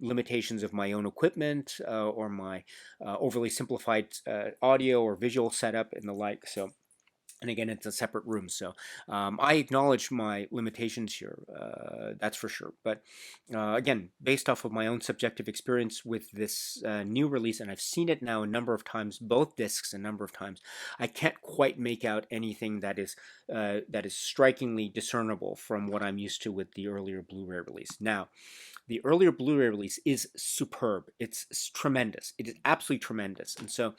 Speaker 1: limitations of my own equipment, or my overly simplified audio or visual setup and the like. So, and again, it's a separate room, so I acknowledge my limitations here, that's for sure. But again, based off of my own subjective experience with this new release, and I've seen it now a number of times, both discs a number of times, I can't quite make out anything that is strikingly discernible from what I'm used to with the earlier Blu-ray release. Now, the earlier Blu-ray release is superb. It's tremendous. It is absolutely tremendous, and so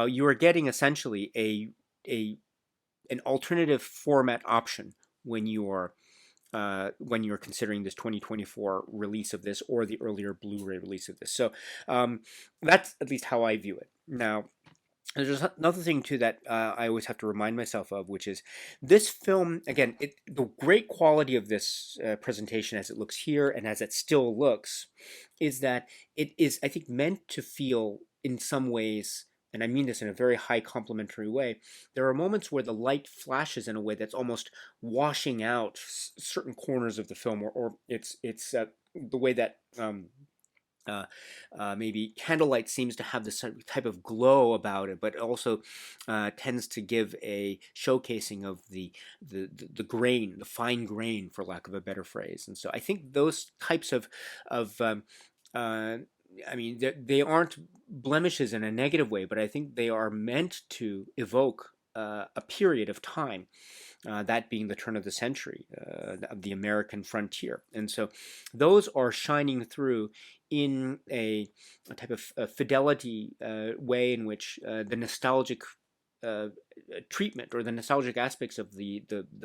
Speaker 1: you are getting essentially an alternative format option when you're considering this 2024 release of this or the earlier Blu-ray release of this. So that's at least how I view it. Now, there's another thing too that I always have to remind myself of, which is this film. Again, the great quality of this presentation, as it looks here and as it still looks, is that it is, I think, meant to feel in some ways, and I mean this in a very high complimentary way, there are moments where the light flashes in a way that's almost washing out certain corners of the film, or it's the way that maybe candlelight seems to have this type of glow about it, but also tends to give a showcasing of the grain, the fine grain, for lack of a better phrase. And so I think those types of I mean, they aren't blemishes in a negative way, but I think they are meant to evoke a period of time, that being the turn of the century, of the American frontier. And so those are shining through in a type of fidelity way in which the nostalgic treatment, or the nostalgic aspects of the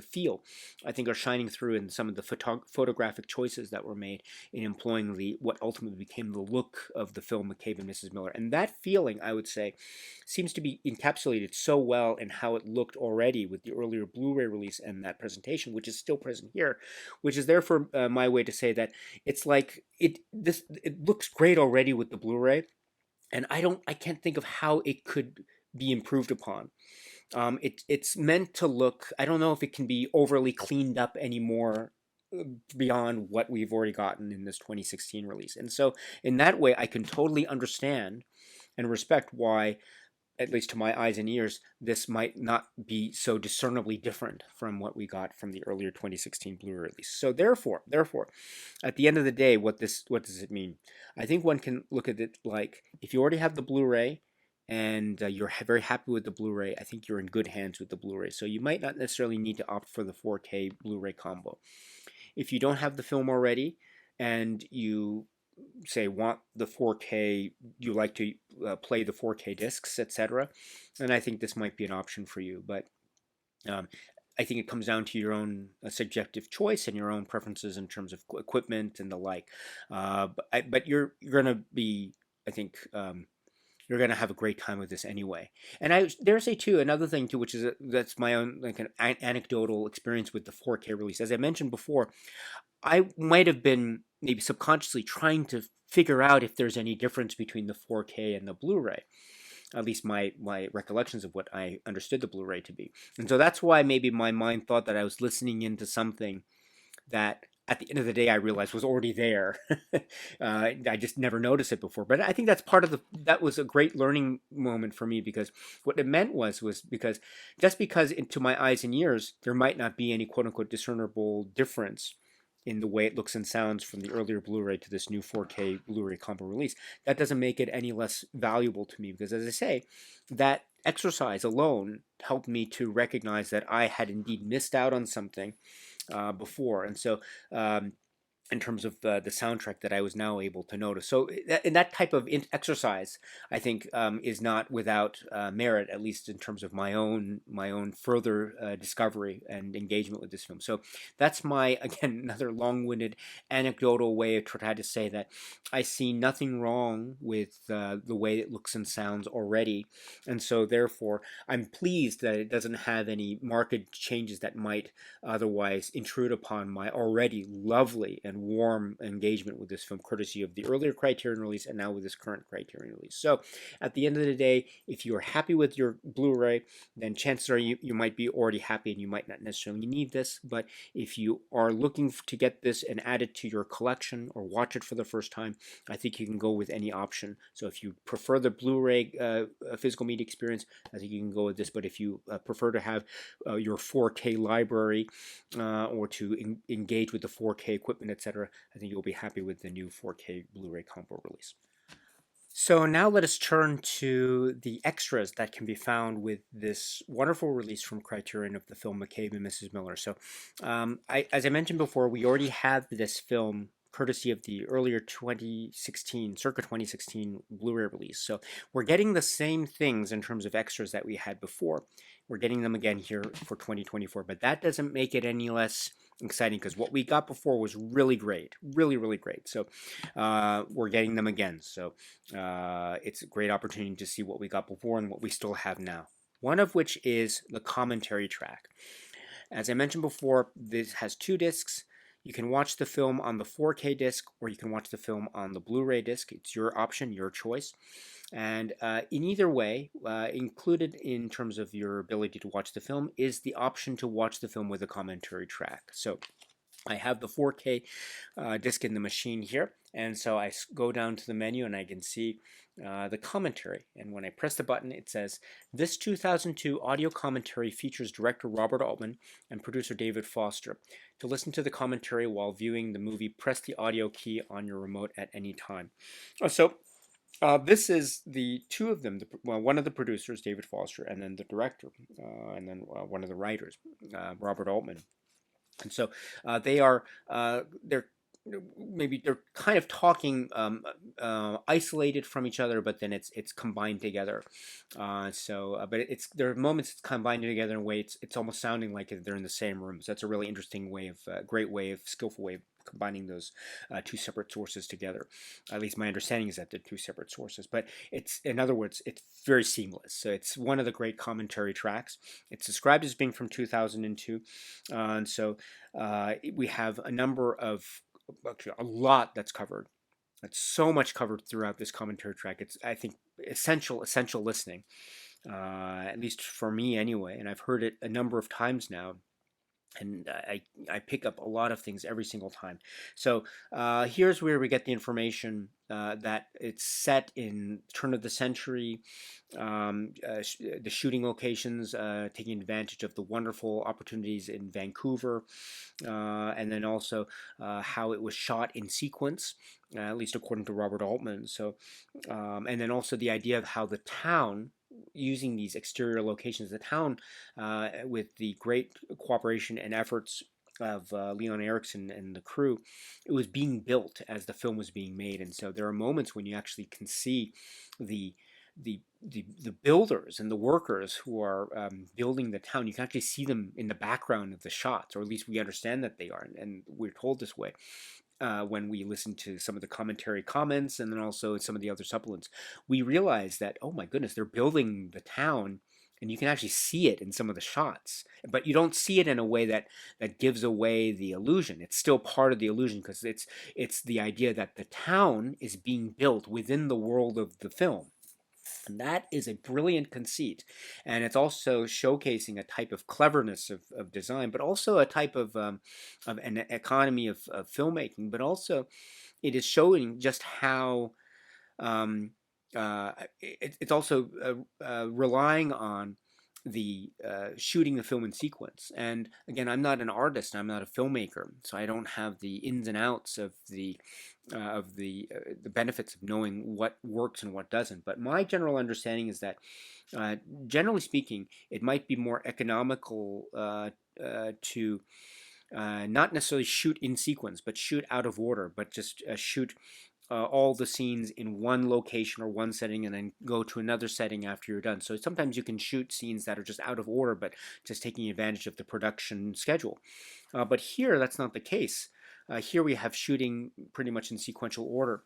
Speaker 1: feel, I think, are shining through in some of the photographic choices that were made in employing what ultimately became the look of the film McCabe and Mrs. Miller. And that feeling, I would say, seems to be encapsulated so well in how it looked already with the earlier Blu-ray release and that presentation, which is still present here, which is therefore my way to say that it's like it looks great already with the Blu-ray, and I can't think of how it could be improved upon. It's meant to look, I don't know if it can be overly cleaned up anymore beyond what we've already gotten in this 2016 release. And so in that way, I can totally understand and respect why, at least to my eyes and ears, this might not be so discernibly different from what we got from the earlier 2016 Blu-ray release. So therefore, at the end of the day, what does it mean? I think one can look at it like, if you already have the Blu-ray and you're very happy with the Blu-ray, I think you're in good hands with the Blu-ray. So you might not necessarily need to opt for the 4K Blu-ray combo. If you don't have the film already and you say want the 4K, you like to play the 4K discs, etc., then I think this might be an option for you. But I think it comes down to your own subjective choice and your own preferences in terms of equipment and the like. But you're going to be, I think, you're going to have a great time with this anyway. And I dare say too, another thing too, which is that's my own like an anecdotal experience with the 4K release. As I mentioned before, I might have been maybe subconsciously trying to figure out if there's any difference between the 4K and the Blu-ray. At least my recollections of what I understood the Blu-ray to be. And so that's why maybe my mind thought that I was listening into something that at the end of the day I realized was already there. I just never noticed it before. But I think that's that was a great learning moment for me, because what it meant was because just because to my eyes and ears there might not be any quote-unquote discernible difference in the way it looks and sounds from the earlier Blu-ray to this new 4K Blu-ray combo release, that doesn't make it any less valuable to me, because as I say, that exercise alone helped me to recognize that I had indeed missed out on something before. And so in terms of the soundtrack that I was now able to notice. So in that type of exercise, I think is not without merit, at least in terms of my own further discovery and engagement with this film. So that's again, another long-winded anecdotal way to try to say that I see nothing wrong with the way it looks and sounds already. And so therefore, I'm pleased that it doesn't have any marked changes that might otherwise intrude upon my already lovely and and warm engagement with this film, courtesy of the earlier Criterion release and now with this current Criterion release. So at the end of the day, if you're happy with your Blu-ray, then chances are you might be already happy and you might not necessarily need this. But if you are looking to get this and add it to your collection or watch it for the first time, I think you can go with any option. So if you prefer the Blu-ray physical media experience, I think you can go with this. But if you prefer to have your 4K library or to engage with the 4K equipment, etc., I think you'll be happy with the new 4K Blu-ray combo release. So now let us turn to the extras that can be found with this wonderful release from Criterion of the film McCabe and Mrs. Miller. So as I mentioned before, we already have this film courtesy of the earlier 2016, circa 2016 Blu-ray release. So we're getting the same things in terms of extras that we had before. We're getting them again here for 2024, but that doesn't make it any less exciting because what we got before was really great, really great. So we're getting them again. So it's a great opportunity to see what we got before and what we still have now. One of which is the commentary track. As I mentioned before, this has 2 discs. You can watch the film on the 4K disc or you can watch the film on the Blu-ray disc. It's your option, your choice. And in either way, included in terms of your ability to watch the film is the option to watch the film with a commentary track. So I have the 4K disc in the machine here, and so I go down to the menu and I can see the commentary. And when I press the button, it says, "This 2002 audio commentary features director Robert Altman and producer David Foster. To listen to the commentary while viewing the movie, press the audio key on your remote at any time." This is the 2 of them, one of the producers, David Foster, and then the director, and then one of the writers, Robert Altman. And so they're kind of talking isolated from each other, but then it's combined together. But there are moments it's combined together in a way it's almost sounding like they're in the same room. So that's a really interesting way of, skillful way of combining those 2 separate sources together. At least my understanding is that they're 2 separate sources. But in other words, it's very seamless. So it's one of the great commentary tracks. It's described as being from 2002, and so we have a number of, actually a lot that's covered. That's so much covered throughout this commentary track. It's, I think, essential listening, at least for me anyway. And I've heard it a number of times now. And I pick up a lot of things every single time. So here's where we get the information that it's set in turn of the century, the shooting locations, taking advantage of the wonderful opportunities in Vancouver, and then also how it was shot in sequence, at least according to Robert Altman. So, and then also the idea of how the town, using these exterior locations, the town, with the great cooperation and efforts of Leon Erickson and the crew, it was being built as the film was being made. And so there are moments when you actually can see the builders and the workers who are building the town. You can actually see them in the background of the shots, or at least we understand that they are, and we're told this way. When we listen to some of the commentary comments and then also some of the other supplements, we realize that, oh my goodness, they're building the town, and you can actually see it in some of the shots, but you don't see it in a way that gives away the illusion. It's still part of the illusion because it's the idea that the town is being built within the world of the film. And that is a brilliant conceit, and it's also showcasing a type of cleverness of design, but also a type of an economy of filmmaking. But also, it is showing just how it's also relying on the shooting the film in sequence. And again, I'm not an artist, I'm not a filmmaker, so I don't have the ins and outs of the benefits of knowing what works and what doesn't. But my general understanding is that, generally speaking, it might be more economical to not necessarily shoot in sequence, but shoot out of order, but just shoot all the scenes in one location or one setting and then go to another setting after you're done. So sometimes you can shoot scenes that are just out of order, but just taking advantage of the production schedule. But here, that's not the case. Here we have shooting pretty much in sequential order,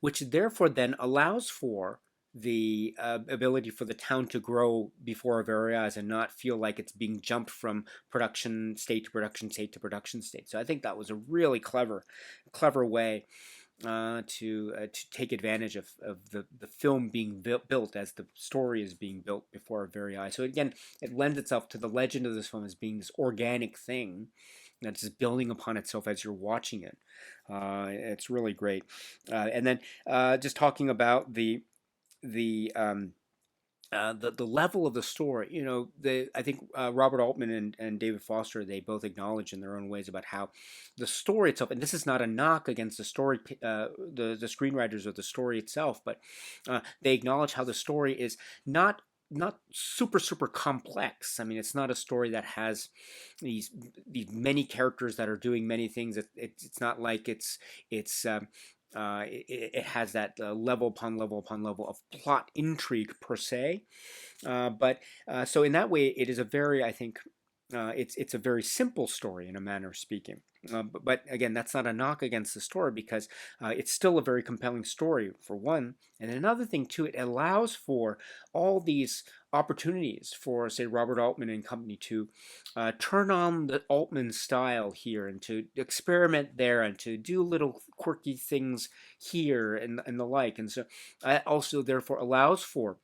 Speaker 1: which therefore then allows for ability for the town to grow before our very eyes and not feel like it's being jumped from production state to production state to production state. So I think that was a really clever way to take advantage of the film being built as the story is being built before our very eyes. So again, it lends itself to the legend of this film as being this organic thing that's just building upon itself as you're watching it. It's really great. And then just talking about the the level of the story, I think Robert Altman and David Foster, they both acknowledge in their own ways about how the story itself, and this is not a knock against the story, the screenwriters of the story itself, but they acknowledge how the story is not super complex. I mean, it's not a story that has these many characters that are doing many things. It's not like it has that level upon level upon level of plot intrigue per se, but so in that way, it is a very, I think, it's a very simple story in a manner of speaking. But again, that's not a knock against the story because it's still a very compelling story for one. And another thing too, it allows for all these opportunities for, say, Robert Altman and company to turn on the Altman style here and to experiment there and to do little quirky things here and the like. And so that also therefore allows for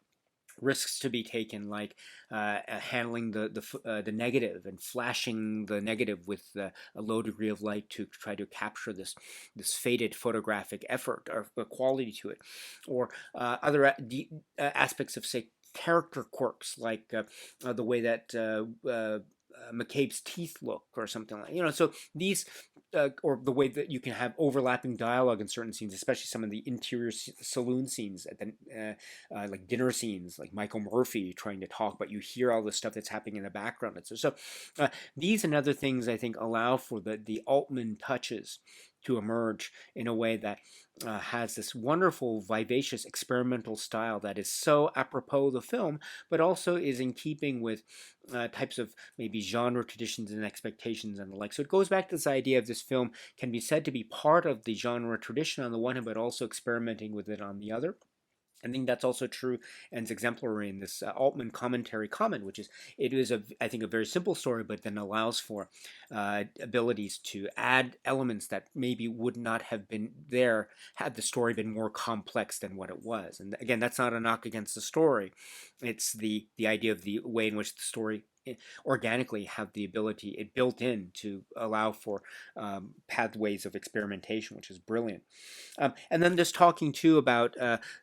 Speaker 1: risks to be taken, like handling the negative and flashing the negative with a low degree of light to try to capture this faded photographic effort or quality to it, or other aspects of, say, character quirks, like the way that McCabe's teeth look or something like. So these or the way that you can have overlapping dialogue in certain scenes, especially some of the interior saloon scenes at the like dinner scenes, like Michael Murphy trying to talk, but you hear all the stuff that's happening in the background. So these and other things, I think, allow for the Altman touches to emerge in a way that has this wonderful, vivacious, experimental style that is so apropos of the film, but also is in keeping with types of maybe genre traditions and expectations and the like. So it goes back to this idea of this film can be said to be part of the genre tradition on the one hand, but also experimenting with it on the other. I think that's also true and is exemplary in this Altman commentary comment, which is it is I think a very simple story, but then allows for abilities to add elements that maybe would not have been there had the story been more complex than what it was. And again, that's not a knock against the story; it's the idea of the way in which the story organically have the ability it built in to allow for pathways of experimentation, which is brilliant. And then just talking too about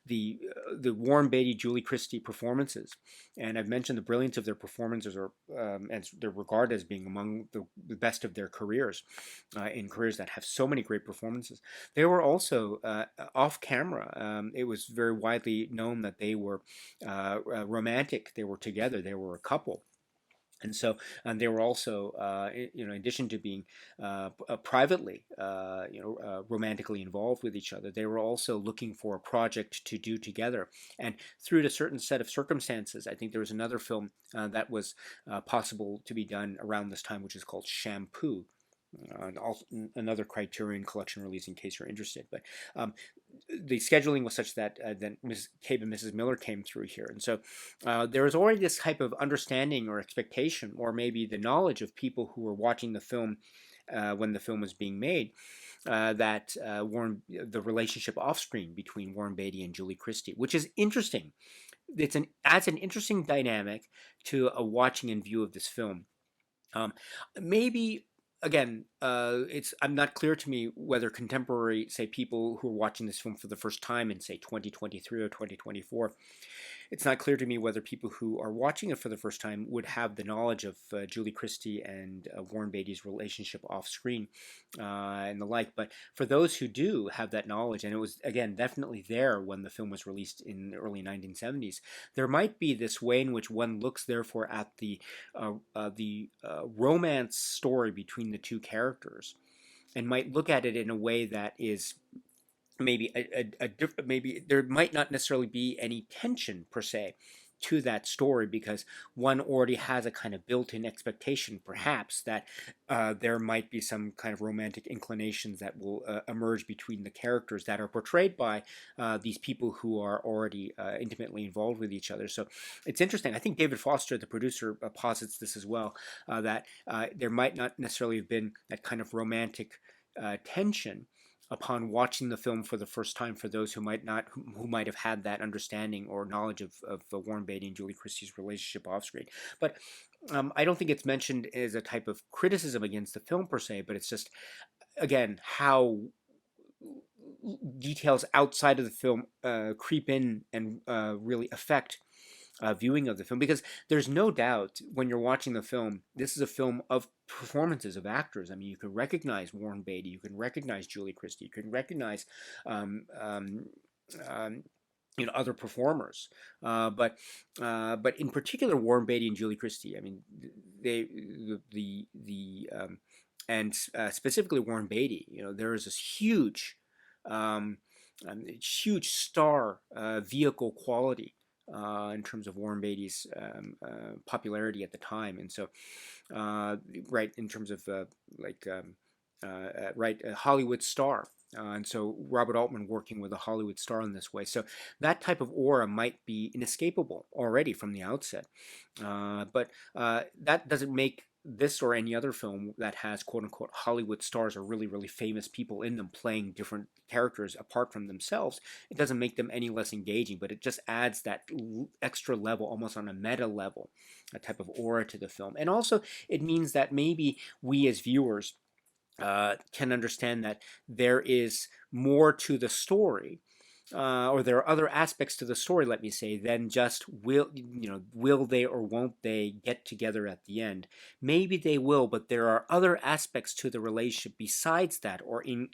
Speaker 1: the Warren Beatty, Julie Christie performances, and I've mentioned the brilliance of their performances, or as they're regarded as being among the best of their careers, in careers that have so many great performances. They were also off camera. It was very widely known that they were romantic. They were together. They were a couple. And so they were also, in addition to being privately, romantically involved with each other, they were also looking for a project to do together. And through a certain set of circumstances, I think there was another film that was possible to be done around this time, which is called Shampoo. And also another Criterion Collection release in case you're interested. But the scheduling was such that then Mrs. CABE and Mrs. Miller came through here. And so there was already this type of understanding or expectation, or maybe the knowledge of people who were watching the film when the film was being made, that the relationship off screen between Warren Beatty and Julie Christie, which is interesting. Adds an interesting dynamic to a watching and view of this film. Maybe again, I'm not clear to me whether contemporary, say, people who are watching this film for the first time in, say, 2023 or 2024, it's not clear to me whether people who are watching it for the first time would have the knowledge of Julie Christie and Warren Beatty's relationship off screen and the like. But for those who do have that knowledge, and it was, again, definitely there when the film was released in the early 1970s, there might be this way in which one looks, therefore, at the romance story between the two characters and might look at it in a way that is maybe maybe there might not necessarily be any tension per se to that story, because one already has a kind of built-in expectation, perhaps, that there might be some kind of romantic inclinations that will emerge between the characters that are portrayed by these people who are already intimately involved with each other. So it's interesting. I think David Foster, the producer, posits this as well, that there might not necessarily have been that kind of romantic tension upon watching the film for the first time for those who might not, who might have had that understanding or knowledge of Warren Beatty and Julie Christie's relationship off screen. But I don't think it's mentioned as a type of criticism against the film per se, but it's just, again, how details outside of the film creep in and really affect viewing of the film, because there's no doubt when you're watching the film, this is a film of performances of actors. I mean, you can recognize Warren Beatty, you can recognize Julie Christie, you can recognize other performers, but in particular Warren Beatty and Julie Christie. I mean, they and specifically Warren Beatty. There is this huge star vehicle quality in terms of Warren Beatty's popularity at the time, and so right in terms of Hollywood star. And so Robert Altman working with a Hollywood star in this way. So that type of aura might be inescapable already from the outset. But that doesn't make this or any other film that has quote-unquote Hollywood stars or really, really famous people in them playing different characters apart from themselves. It doesn't make them any less engaging, but it just adds that extra level, almost on a meta level, a type of aura to the film. And also it means that maybe we as viewers can understand that there is more to the story, or there are other aspects to the story, let me say, than just will they or won't they get together at the end. Maybe they will, but there are other aspects to the relationship besides that, or in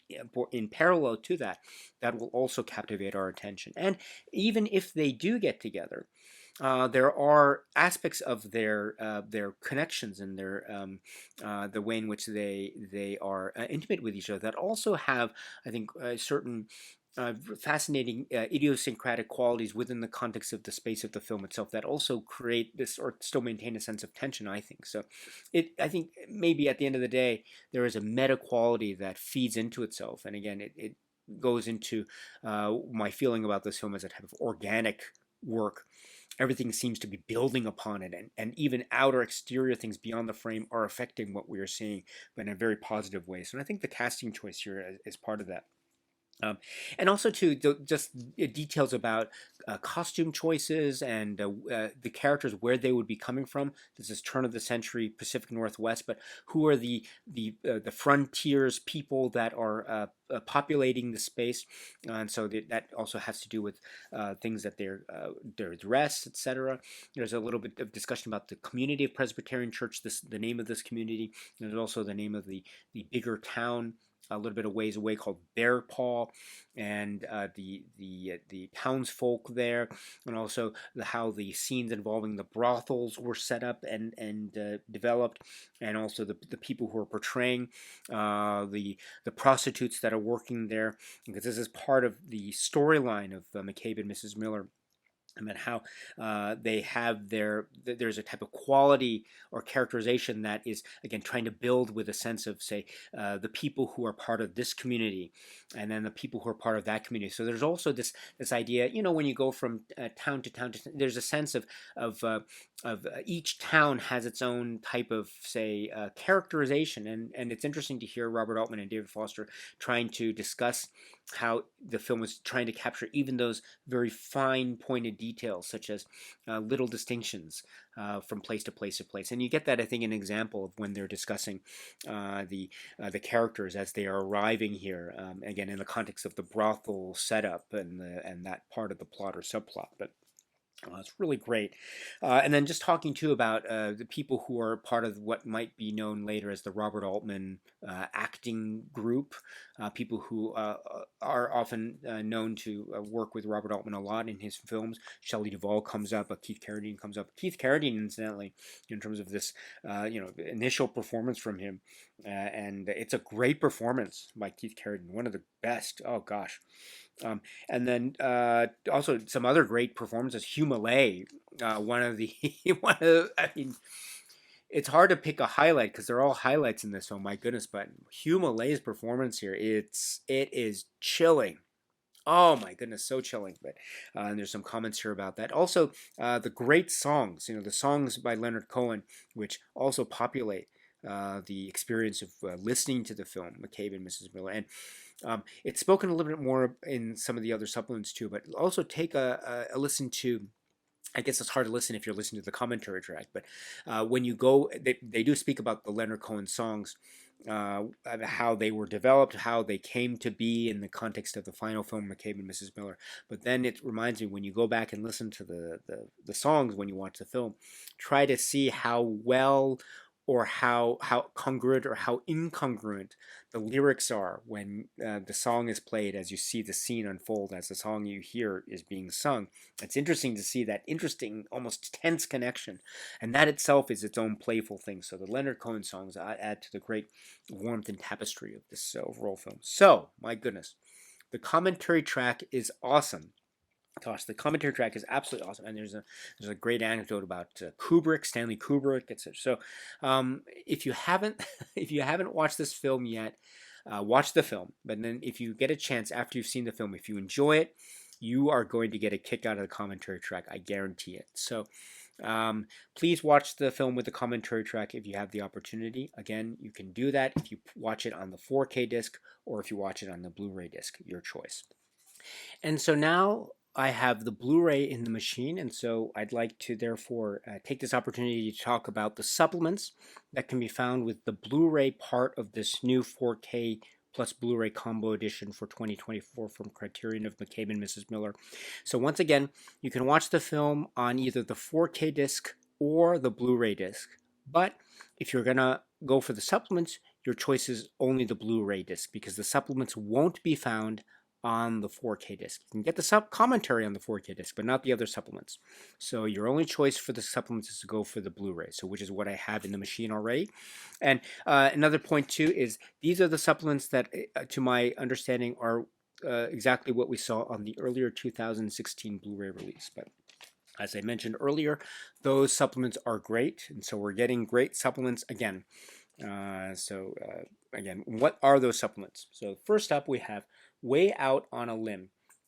Speaker 1: parallel to that, that will also captivate our attention. And even if they do get together, there are aspects of their connections and their the way in which they are intimate with each other that also have, I think, certain fascinating idiosyncratic qualities within the context of the space of the film itself that also create this, or still maintain, a sense of tension, I think. So I think maybe at the end of the day there is a meta quality that feeds into itself, and again it goes into my feeling about this film as a type of organic work. Everything seems to be building upon it, and even outer exterior things beyond the frame are affecting what we are seeing, but in a very positive way. So I think the casting choice here is part of that. And also too, just details about costume choices and the characters, where they would be coming from. This is turn of the century Pacific Northwest, but who are the frontiers people that are populating the space, and so that also has to do with things that their dress, etc. There's a little bit of discussion about the community of Presbyterian Church, the name of this community. There's also the name of the bigger town a little bit of ways away called Bear Paw, and the townsfolk there, and also how the scenes involving the brothels were set up and developed, and also the people who are portraying the prostitutes that are working there, because this is part of the storyline of McCabe and Mrs. Miller. And how they have there's a type of quality or characterization that is, again, trying to build with a sense of, say, the people who are part of this community, and then the people who are part of that community. So there's also this idea, when you go from town to town, there's a sense of each town has its own type of, say, characterization, and it's interesting to hear Robert Altman and David Foster trying to discuss how the film was trying to capture even those very fine pointed details, such as little distinctions from place to place to place. And you get that, I think, an example of when they're discussing the characters as they are arriving here, again in the context of the brothel setup and that part of the plot or subplot. But it's really great. And then just talking too about the people who are part of what might be known later as the Robert Altman acting group, people who are often known to work with Robert Altman a lot in his films. Shelley Duvall comes up, Keith Carradine comes up. Keith Carradine, incidentally, in terms of this initial performance from him, and it's a great performance by Keith Carradine, one of the best. Oh gosh. And then also some other great performances. Hugh Malay, one of the I mean, it's hard to pick a highlight because they're all highlights in this film. My goodness, but Hugh Malay's performance here, it is chilling. Oh my goodness, so chilling. But and there's some comments here about that. Also, the great songs, the songs by Leonard Cohen, which also populate the experience of listening to the film, McCabe and Mrs. Miller. And it's spoken a little bit more in some of the other supplements too, but also take a listen to. I guess it's hard to listen if you're listening to the commentary track, but when you go, they do speak about the Leonard Cohen songs, how they were developed, how they came to be in the context of the final film, McCabe and Mrs. Miller. But then it reminds me, when you go back and listen to the songs when you watch the film, try to see how well or how congruent or how incongruent the lyrics are when the song is played as you see the scene unfold, as the song you hear is being sung. It's interesting to see that interesting, almost tense connection, and that itself is its own playful thing. So the Leonard Cohen songs add to the great warmth and tapestry of this overall film. So, my goodness, the commentary track is awesome. Gosh, the commentary track is absolutely awesome, and there's a great anecdote about Kubrick, Stanley Kubrick, etc. So, if you haven't if you haven't watched this film yet, watch the film. But then, if you get a chance after you've seen the film, if you enjoy it, you are going to get a kick out of the commentary track. I guarantee it. So, please watch the film with the commentary track if you have the opportunity. Again, you can do that if you watch it on the 4K disc or if you watch it on the Blu-ray disc, your choice. And so now I have the Blu-ray in the machine, and so I'd like to therefore take this opportunity to talk about the supplements that can be found with the Blu-ray part of this new 4K plus Blu-ray combo edition for 2024 from Criterion of McCabe and Mrs. Miller. So once again, you can watch the film on either the 4K disc or the Blu-ray disc. But if you're going to go for the supplements, your choice is only the Blu-ray disc because the supplements won't be found on the 4K disc. You can get the commentary on the 4K disc, but not the other supplements. So your only choice for the supplements is to go for the Blu-ray, so which is what I have in the machine already. And another point too is these are the supplements that, to my understanding, are exactly what we saw on the earlier 2016 Blu-ray release. But as I mentioned earlier, those supplements are great, and so we're getting great supplements again. Again, what are those supplements? So first up, we have Way Out on a Limb,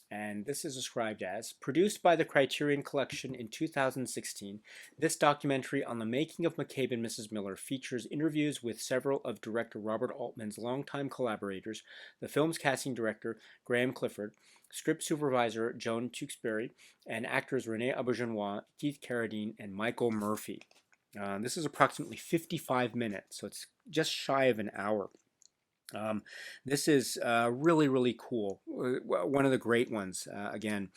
Speaker 1: and this is described as produced by the Criterion Collection in 2016. This documentary on the making of McCabe and Mrs. Miller features interviews with several of director Robert Altman's longtime collaborators, the film's casting director Graham Clifford, script supervisor Joan Tewksbury, and actors Rene Auberjonois, Keith Carradine, and Michael Murphy. This is approximately 55 minutes, so it's just shy of an hour. This is really, really cool. One of the great ones, again.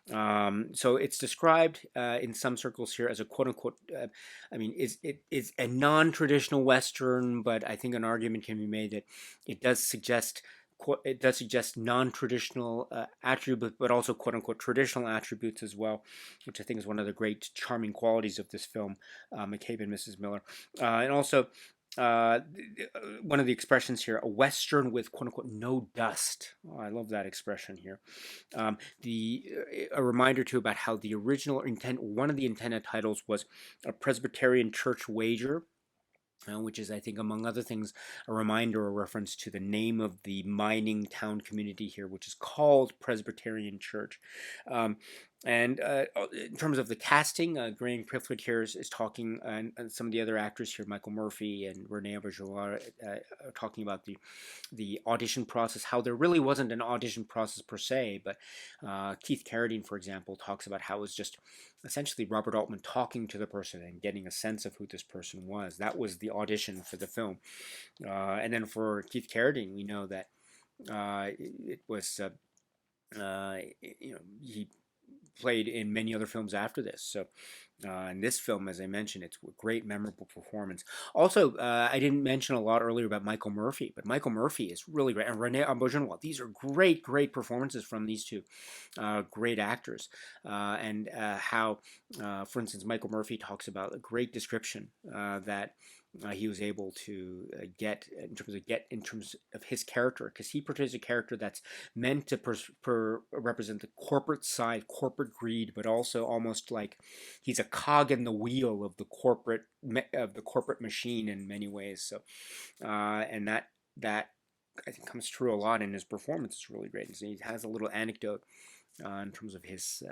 Speaker 1: So it's described in some circles here as a quote-unquote, it is a non-traditional Western, but I think an argument can be made that it does suggest non-traditional attributes, but also quote-unquote traditional attributes as well, which I think is one of the great charming qualities of this film, McCabe and Mrs. Miller. And also, one of the expressions here, a Western with quote-unquote no dust. Oh, I love that expression here. A reminder too about how the original intent, one of the intended titles was a Presbyterian Church Wager, which is, I think, among other things, a reminder or reference to the name of the mining town community here, which is called Presbyterian Church. And in terms of the casting, Graham Clifford here is talking, and some of the other actors here, Michael Murphy and Rene Auberjonois, are talking about the audition process, how there really wasn't an audition process per se, but Keith Carradine, for example, talks about how it was just essentially Robert Altman talking to the person and getting a sense of who this person was. That was the audition for the film. And then for Keith Carradine, we know that it was, he played in many other films after this. So in this film, as I mentioned, it's a great, memorable performance. Also, I didn't mention a lot earlier about Michael Murphy, but Michael Murphy is really great. And Rene Auberjonois, these are great, great performances from these two great actors. And how, for instance, Michael Murphy talks about a great description that he was able to get in terms of his character, because he portrays a character that's meant to represent the corporate side, corporate greed, but also almost like he's a cog in the wheel of the corporate machine in many ways. So and that I think comes true a lot in his performance. It's really great. And so he has a little anecdote in terms of his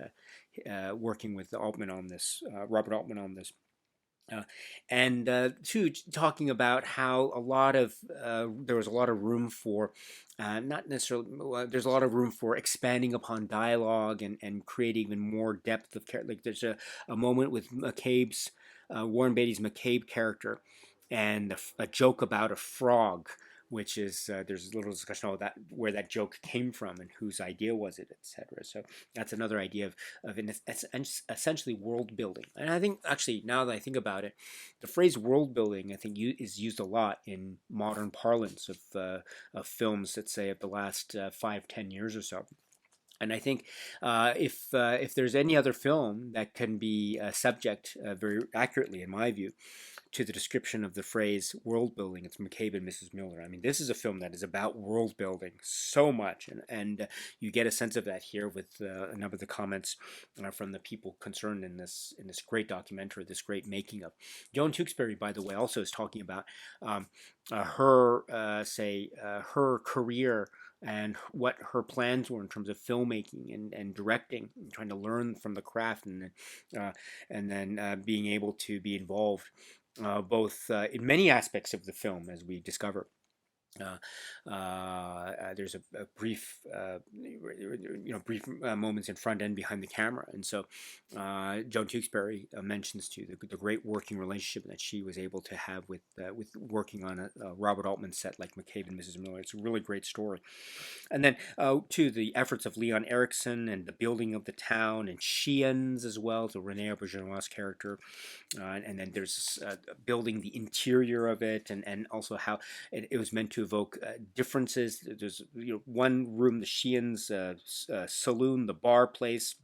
Speaker 1: working with Altman on this, Robert Altman on this. Uh, and two, talking about how there was a lot of room for, not necessarily, there's a lot of room for expanding upon dialogue and create even more depth of character. Like there's a moment with McCabe's, Warren Beatty's McCabe character, and a joke about a frog, which is there's a little discussion about that, where that joke came from and whose idea was it, etc. So that's another idea of essentially world building. And I think actually, now that I think about it, the phrase world building, I think, is used a lot in modern parlance of films, let's say, of the last 5-10 years or so. And I think if there's any other film that can be subject very accurately, in my view, to the description of the phrase world building, it's McCabe and Mrs. Miller. I mean, this is a film that is about world building so much, and you get a sense of that here with a number of the comments from the people concerned in this great documentary, this great making of. Joan Tewksbury, by the way, also is talking about her career and what her plans were in terms of filmmaking and directing, and trying to learn from the craft, and then being able to be involved both in many aspects of the film, as we discover. There's a brief, moments in front and behind the camera, and so Joan Tewksbury mentions too the great working relationship that she was able to have with working on a Robert Altman set like McCabe and Mrs. Miller. It's a really great story. And then to the efforts of Leon Erickson and the building of the town, and Sheehan's as well, the Rene Auberjonois character, and then there's building the interior of it, and also how it was meant to evoke differences. There's one room, the Sheehan's saloon, the bar place.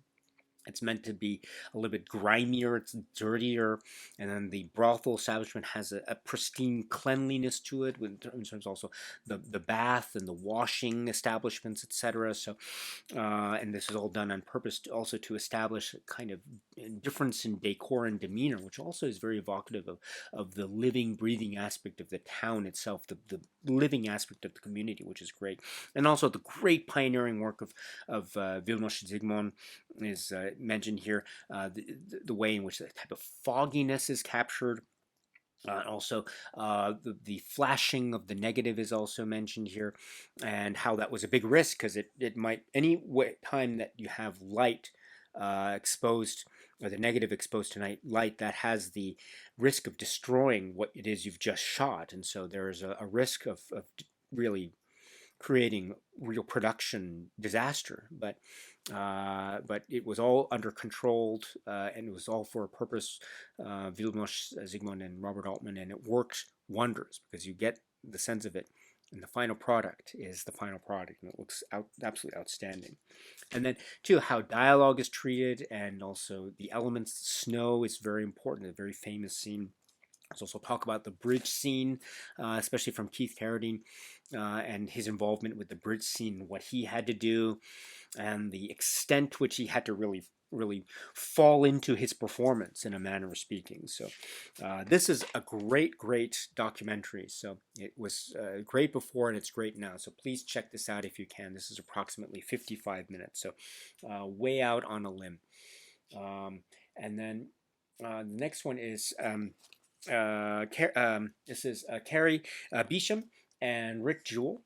Speaker 1: It's meant to be a little bit grimier, it's dirtier, and then the brothel establishment has a pristine cleanliness to it, in terms also the bath and the washing establishments, etc. So, and this is all done on purpose also to establish a kind of difference in decor and demeanor, which also is very evocative of the living, breathing aspect of the town itself, the living aspect of the community, which is great. And also the great pioneering work of Vilmos Zsigmond is mentioned here, the way in which the type of fogginess is captured. Also, the flashing of the negative is also mentioned here, and how that was a big risk, because it might, time that you have light exposed, or the negative exposed to light, that has the risk of destroying what it is you've just shot. And so there is a risk of really creating real production disaster, but it was all under controlled, and it was all for a purpose. Vilmos Zsigmond and Robert Altman, and it worked wonders, because you get the sense of it, and the final product is the final product, and it looks absolutely outstanding. And then too, how dialogue is treated, and also the elements. Snow is very important, a very famous scene. Let's also talk about the bridge scene, especially from Keith Carradine, and his involvement with the bridge scene, what he had to do, and the extent to which he had to really fall into his performance, in a manner of speaking. So this is a great documentary. So it was great before, and it's great now. So please check this out if you can. This is approximately 55 minutes, so way out on a limb. And then the next one is this is Carrie Beecham and Rick Jewell.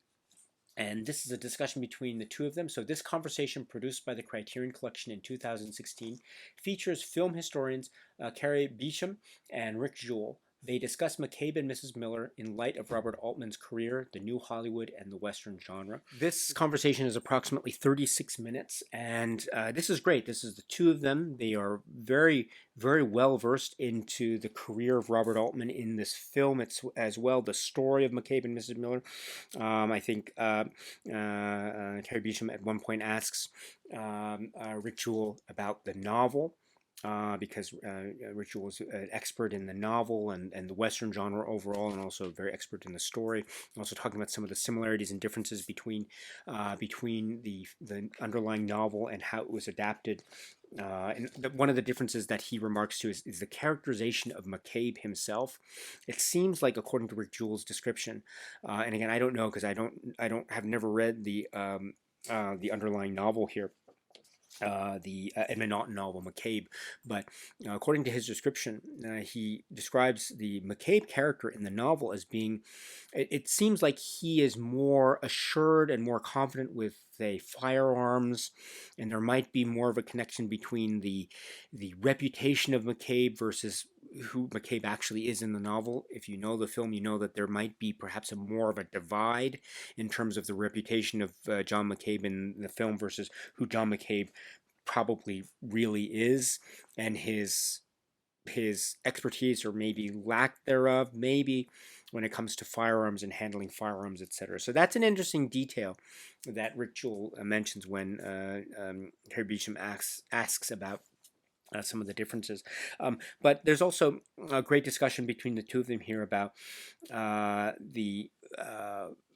Speaker 1: And this is a discussion between the two of them. So this conversation, produced by the Criterion Collection in 2016, features film historians Carrie Beecham and Rick Jewell. They discuss McCabe and Mrs. Miller in light of Robert Altman's career, the New Hollywood, and the Western genre. This conversation is approximately 36 minutes, and this is great. This is the two of them. They are very well versed into the career of Robert Altman in this film as well, the story of McCabe and Mrs. Miller. I think Terry Beecham at one point asks Rick Jewell about the novel. because Rick Jewell is an expert in the novel and the Western genre overall, and also very expert in the story. Also talking about some of the similarities and differences between the underlying novel and how it was adapted. One of the differences that he remarks to is the characterization of McCabe himself. It seems like, according to Rick Jewell's description, and again, I don't know because I don't have never read the underlying novel here, the Edmund Norton novel McCabe, but according to his description, he describes the McCabe character in the novel as being. It seems like he is more assured and more confident with, say, firearms, and there might be more of a connection between the reputation of McCabe versus who McCabe actually is in the novel. If you know the film, you know that there might be perhaps a more of a divide in terms of the reputation of John McCabe in the film versus who John McCabe probably really is, and his expertise or maybe lack thereof, maybe when it comes to firearms and handling firearms, etc. So that's an interesting detail that Rick Jewell mentions when Harry Beecham asks about some of the differences. But there's also a great discussion between the two of them here about the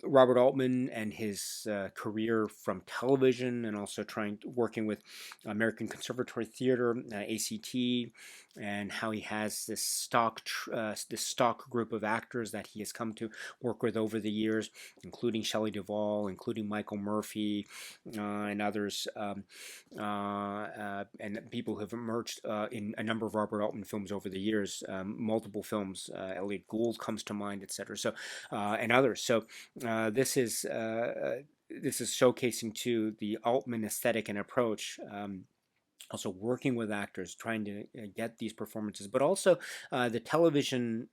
Speaker 1: Robert Altman and his career from television, and also working with American Conservatory Theater, ACT, and how he has this stock group of actors that he has come to work with over the years, including Shelley Duvall, including Michael Murphy, and others, and people who have emerged in a number of Robert Altman films over the years, multiple films. Elliot Gould comes to mind, etc. So, and others. So this is showcasing to the Altman aesthetic and approach. Also working with actors, trying to get these performances, but also the television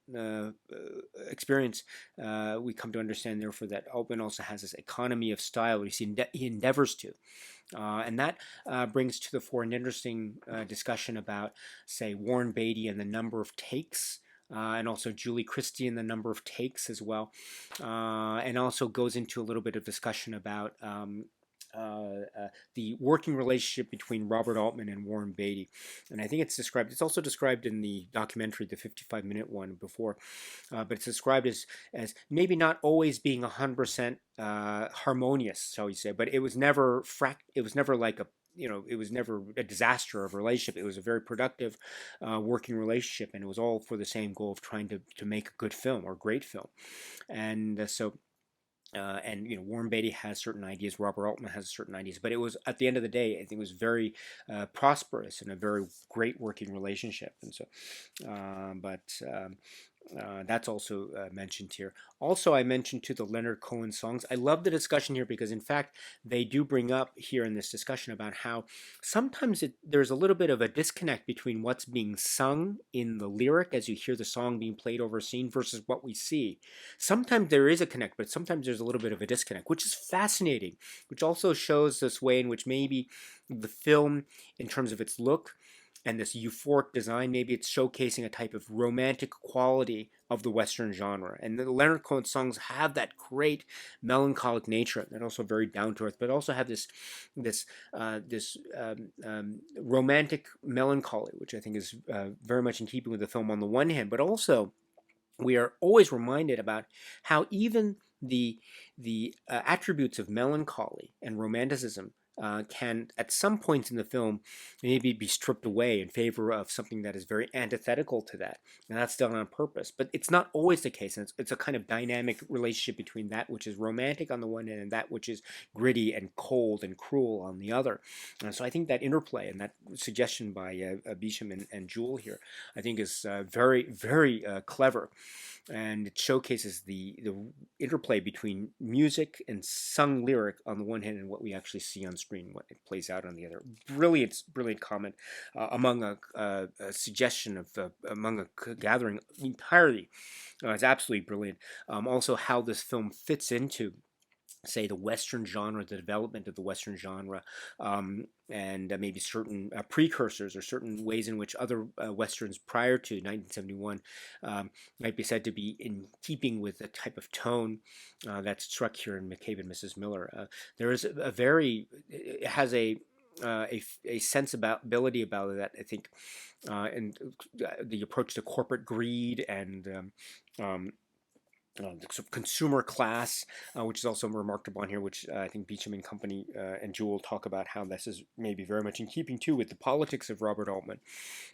Speaker 1: experience. We come to understand, therefore, that Altman also has this economy of style, which he endeavors to. And that brings to the fore an interesting discussion about, say, Warren Beatty and the number of takes. And also Julie Christie and the number of takes as well, and also goes into a little bit of discussion about the working relationship between Robert Altman and Warren Beatty. And I think it's also described in the documentary, the 55-minute one before, but it's described as maybe not always being 100% harmonious, shall we say, but it was never like it was never a disaster of a relationship. It was a very productive working relationship, and it was all for the same goal of trying to make a good film or great film. And Warren Beatty has certain ideas, Robert Altman has certain ideas, but it was, at the end of the day, I think it was very prosperous and a very great working relationship. And so, that's also mentioned here. Also, I mentioned to the Leonard Cohen songs. I love the discussion here because, in fact, they do bring up here in this discussion about how sometimes there's a little bit of a disconnect between what's being sung in the lyric as you hear the song being played over a scene versus what we see. Sometimes there is a connect, but sometimes there's a little bit of a disconnect, which is fascinating, which also shows this way in which maybe the film, in terms of its look, and this euphoric design, maybe it's showcasing a type of romantic quality of the Western genre. And the Leonard Cohen songs have that great melancholic nature, and also very down to earth, but also have this romantic melancholy, which I think is very much in keeping with the film on the one hand, but also we are always reminded about how even the attributes of melancholy and romanticism can, at some points in the film, maybe be stripped away in favor of something that is very antithetical to that. And that's done on purpose. But it's not always the case. And it's a kind of dynamic relationship between that which is romantic on the one hand and that which is gritty and cold and cruel on the other. So I think that interplay and that suggestion by Beecham and Jewell here, I think is very, very clever. And it showcases the interplay between music and sung lyric on the one hand and what we actually see on screen, what it plays out on the other. Brilliant comment among a suggestion of among a gathering entirely. It's absolutely brilliant. Also, how this film fits into, say, the Western genre, the development of the Western genre, and maybe certain precursors or certain ways in which other Westerns prior to 1971 might be said to be in keeping with the type of tone that's struck here in McCabe and Mrs. Miller. There is it has a a sensibility about it that I think, and the approach to corporate greed and the sort of consumer class, which is also remarkable on here, which I think Beecham and Company and Jewell talk about how this is maybe very much in keeping too with the politics of Robert Altman.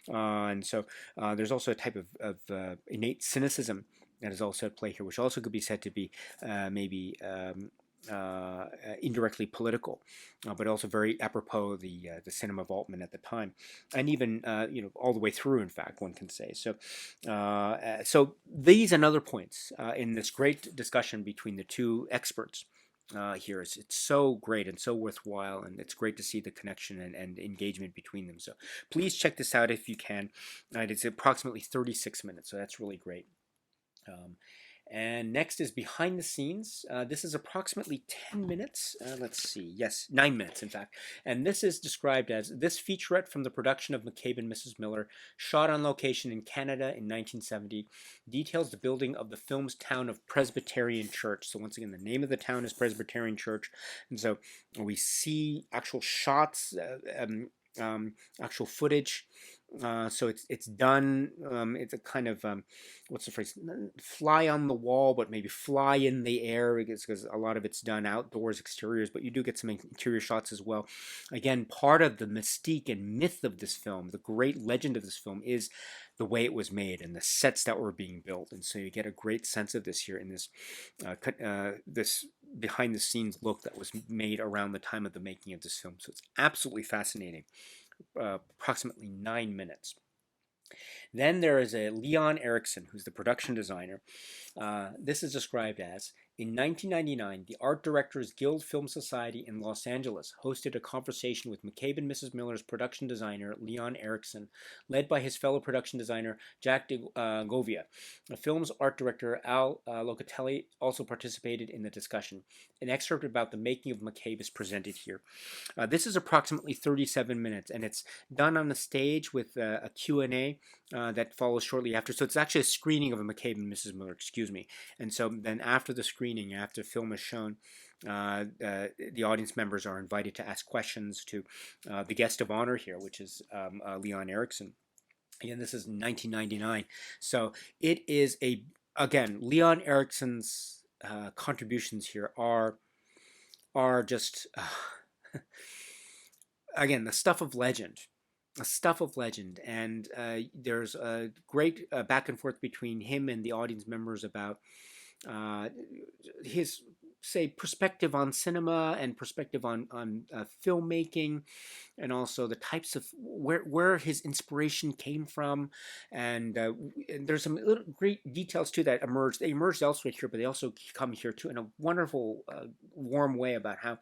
Speaker 1: And so there's also a type of innate cynicism that is also at play here, which also could be said to be maybe indirectly political, but also very apropos the cinema of Altman at the time, and even all the way through. In fact, one can say so. So these and other points in this great discussion between the two experts. Here it's so great and so worthwhile, and it's great to see the connection and engagement between them. So please check this out if you can. It's approximately 36 minutes, so that's really great. And next is behind the scenes. This is approximately 10 minutes. Let's see. Yes, 9 minutes, in fact. And this is described as this featurette from the production of McCabe and Mrs. Miller, shot on location in Canada in 1970, details the building of the film's town of Presbyterian Church. So once again, the name of the town is Presbyterian Church. And so we see actual shots, actual footage. So it's done. It's a kind of what's the phrase? Fly on the wall, but maybe fly in the air, because a lot of it's done outdoors, exteriors. But you do get some interior shots as well. Again, part of the mystique and myth of this film, the great legend of this film, is the way it was made and the sets that were being built. And so you get a great sense of this here in this this behind the scenes look that was made around the time of the making of this film. So it's absolutely fascinating. Approximately 9 minutes. Then there is a Leon Erickson, who's the production designer. This is described as, in 1999, the Art Directors Guild Film Society in Los Angeles hosted a conversation with McCabe and Mrs. Miller's production designer, Leon Erickson, led by his fellow production designer, Jack de Govia. The film's art director, Al Locatelli, also participated in the discussion. An excerpt about the making of McCabe is presented here. This is approximately 37 minutes, and it's done on the stage with a Q&A that follows shortly after. So it's actually a screening of a McCabe and Mrs. Miller, excuse me. And so then after the screening, after the film is shown, the audience members are invited to ask questions to the guest of honor here, which is Leon Erickson. Again, this is 1999. So it is again, Leon Erickson's contributions here are just, again, the stuff of legend. And there's a great back and forth between him and the audience members about his, say, perspective on cinema and perspective on filmmaking, and also the types of where his inspiration came from, and there's some little great details too that emerged. They emerged elsewhere here, but they also come here too in a wonderful, warm way about how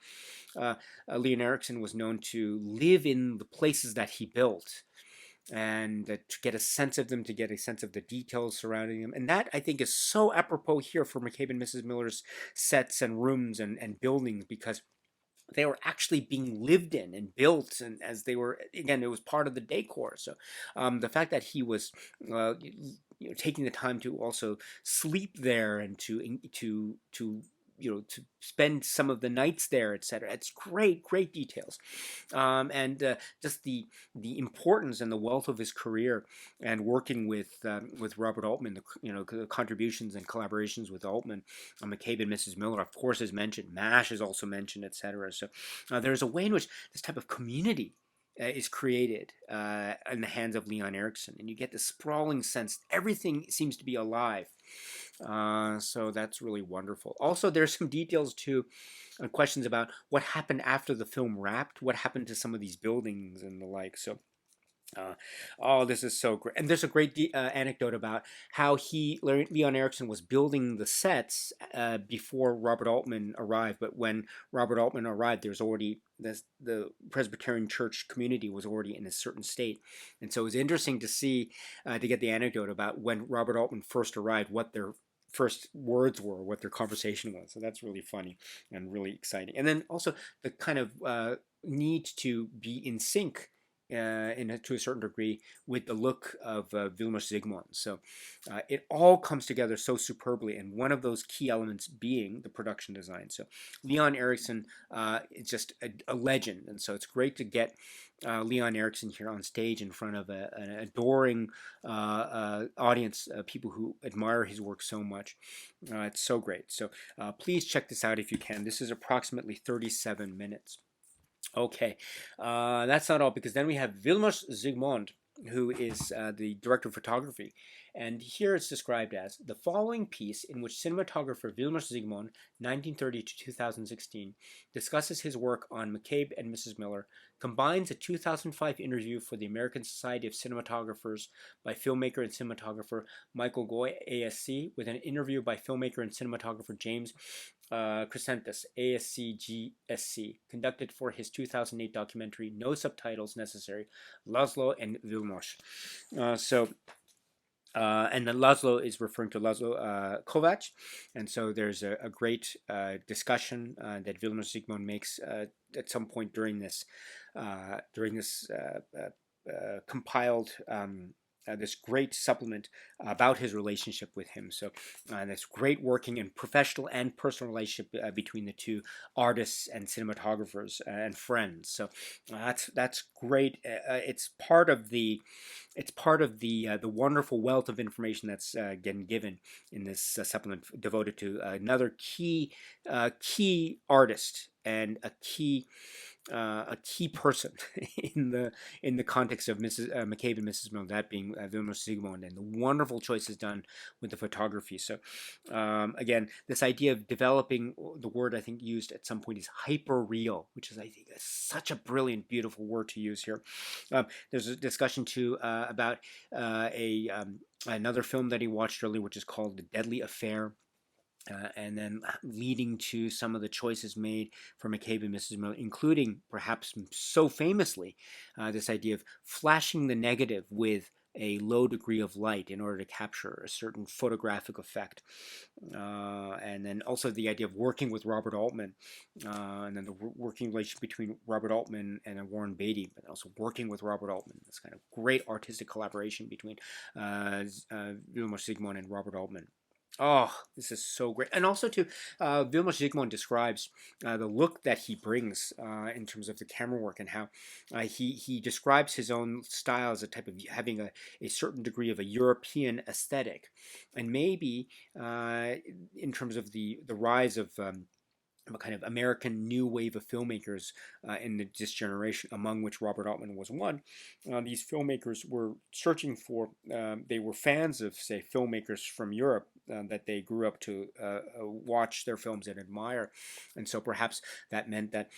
Speaker 1: Leon Erickson was known to live in the places that he built, and to get a sense of them, to get a sense of the details surrounding them. And that, I think, is so apropos here for McCabe and Mrs. Miller's sets and rooms and buildings, because they were actually being lived in and built, and as they were, again, it was part of the decor. So the fact that he was taking the time to also sleep there and to spend some of the nights there, etc. It's great details, and just the importance and the wealth of his career, and working with Robert Altman, the contributions and collaborations with Altman. McCabe and Mrs. Miller, of course, is mentioned. MASH is also mentioned, etc. So there's a way in which this type of community is created in the hands of Leon Erickson, and you get this sprawling sense. Everything seems to be alive. So that's really wonderful. Also, there's some details too, questions about what happened after the film wrapped, what happened to some of these buildings and the like. So this is so great. And there's a great anecdote about how Leon Erickson was building the sets before Robert Altman arrived. But when Robert Altman arrived, there's already the Presbyterian Church community was already in a certain state. And so it was interesting to see, to get the anecdote about when Robert Altman first arrived, what their first words were, what their conversation was. So that's really funny and really exciting. And then also the kind of need to be in sync to a certain degree with the look of Vilmos Zsigmond. So it all comes together so superbly, and one of those key elements being the production design. So Leon Eriksson is just a legend, and so it's great to get Leon Eriksson here on stage in front of an adoring audience, people who admire his work so much. It's so great. So please check this out if you can. This is approximately 37 minutes. Okay, that's not all, because then we have Vilmos Zsigmond, who is the director of photography. And here it's described as the following piece, in which cinematographer Vilmos Zsigmond, 1930 to 2016, discusses his work on McCabe and Mrs. Miller, combines a 2005 interview for the American Society of Cinematographers by filmmaker and cinematographer Michael Goy, ASC, with an interview by filmmaker and cinematographer James Crescentus, ASC GSC, conducted for his 2008 documentary No Subtitles Necessary, Laszlo and Vilmos. And then Laszlo is referring to Laszlo Kovacs, and so there's a great discussion that Vilmos Zsigmond makes at some point during this compiled this great supplement about his relationship with him. So this great working and professional and personal relationship between the two artists and cinematographers and friends. So that's great. It's part of the wonderful wealth of information that's getting given in this supplement devoted to another key artist and a key person in the context of Mrs. McCabe and Mrs. Miller, that being Vilmos Zsigmond, and the wonderful choices done with the photography. So again, this idea of developing, the word I think used at some point is hyper-real, which is, I think, such a brilliant, beautiful word to use here. There's a discussion too about another film that he watched earlier, which is called The Deadly Affair. And then leading to some of the choices made for McCabe and Mrs. Miller, including perhaps so famously this idea of flashing the negative with a low degree of light in order to capture a certain photographic effect. And then also the idea of working with Robert Altman, and then the working relationship between Robert Altman and Warren Beatty, but also working with Robert Altman, this kind of great artistic collaboration between Vilmos Zsigmond and Robert Altman. Oh, this is so great. And also, too, Vilmos Zsigmond describes the look that he brings in terms of the camera work, and how he describes his own style as a type of having a certain degree of a European aesthetic. And maybe in terms of the rise of a kind of American new wave of filmmakers in this generation, among which Robert Altman was one. These filmmakers were searching for, they were fans of, say, filmmakers from Europe that they grew up to watch their films and admire. And so perhaps that meant that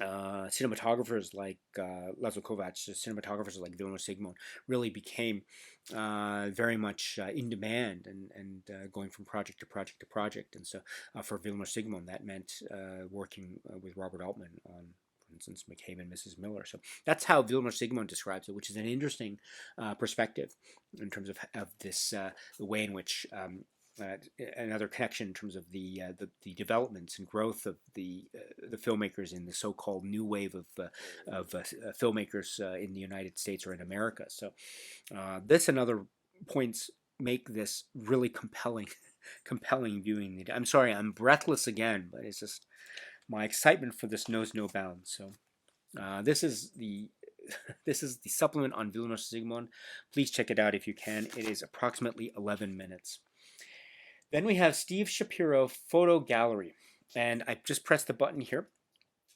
Speaker 1: cinematographers like Laszlo Kovacs, cinematographers like Vilmos Zsigmond, really became very much in demand and going from project to project to project. And so for Vilmos Zsigmond, that meant working with Robert Altman on, for instance, McCabe and Mrs. Miller. So that's how Vilmos Zsigmond describes it, which is an interesting perspective in terms of this, the way in which another connection in terms of the developments and growth of the filmmakers in the so-called new wave of filmmakers in the United States or in America. So this and other points make this really compelling viewing. I'm sorry, I'm breathless again, but it's just my excitement for this knows no bounds. So this is the supplement on Vilmos Zsigmond. Please check it out if you can. It is approximately 11 minutes. Then we have Steve Shapiro Photo Gallery, and I just pressed the button here,